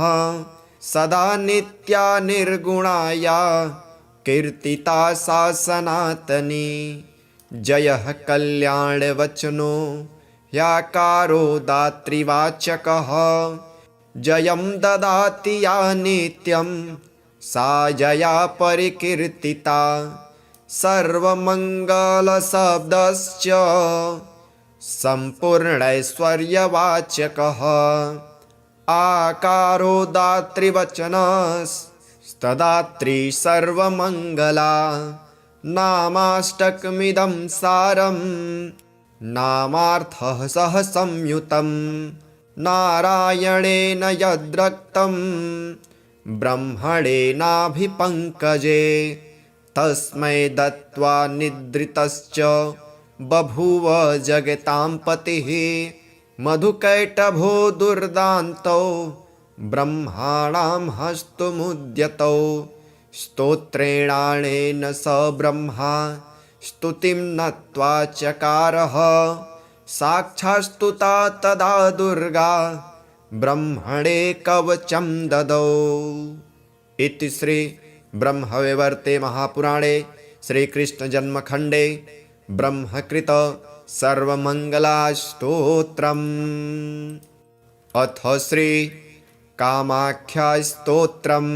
सदा नित्या निर्गुणाया कीर्तिता सा सनातनी। जयः कल्याणवचनो ह्याकारो दातृवाचकः जयं ददाति या नित्यं सा जया परिकीर्तिता सर्वमङ्गलशब्दश्च सम्पूर्णैश्वर्यवाचकः आकारो दातृवचनस्तदात्री सर्वमङ्गला नामाष्टकमिदं सारं नामार्थः सह संयुतं नारायणेन यद्रक्तं ब्रह्मणेनाभिपङ्कजे तस्मै दत्त्वा निद्रितश्च बभूव जगतां पतिः मधुकैटभो दुर्दान्तौ ब्रह्माणां हस्तमुद्यतौ स्तोत्रेणानेन स ब्रह्मा स्तुतिं नत्वा चकारः साक्षात्स्तुता तदा दुर्गा ब्रह्मणे कवचं ददौ। इति श्री ब्रह्मवैवर्ते महापुराणे श्रीकृष्णजन्मखण्डे ब्रह्मकृत सर्वमङ्गलास्तोत्रम्। अथ श्री कामाख्यास्तोत्रम्।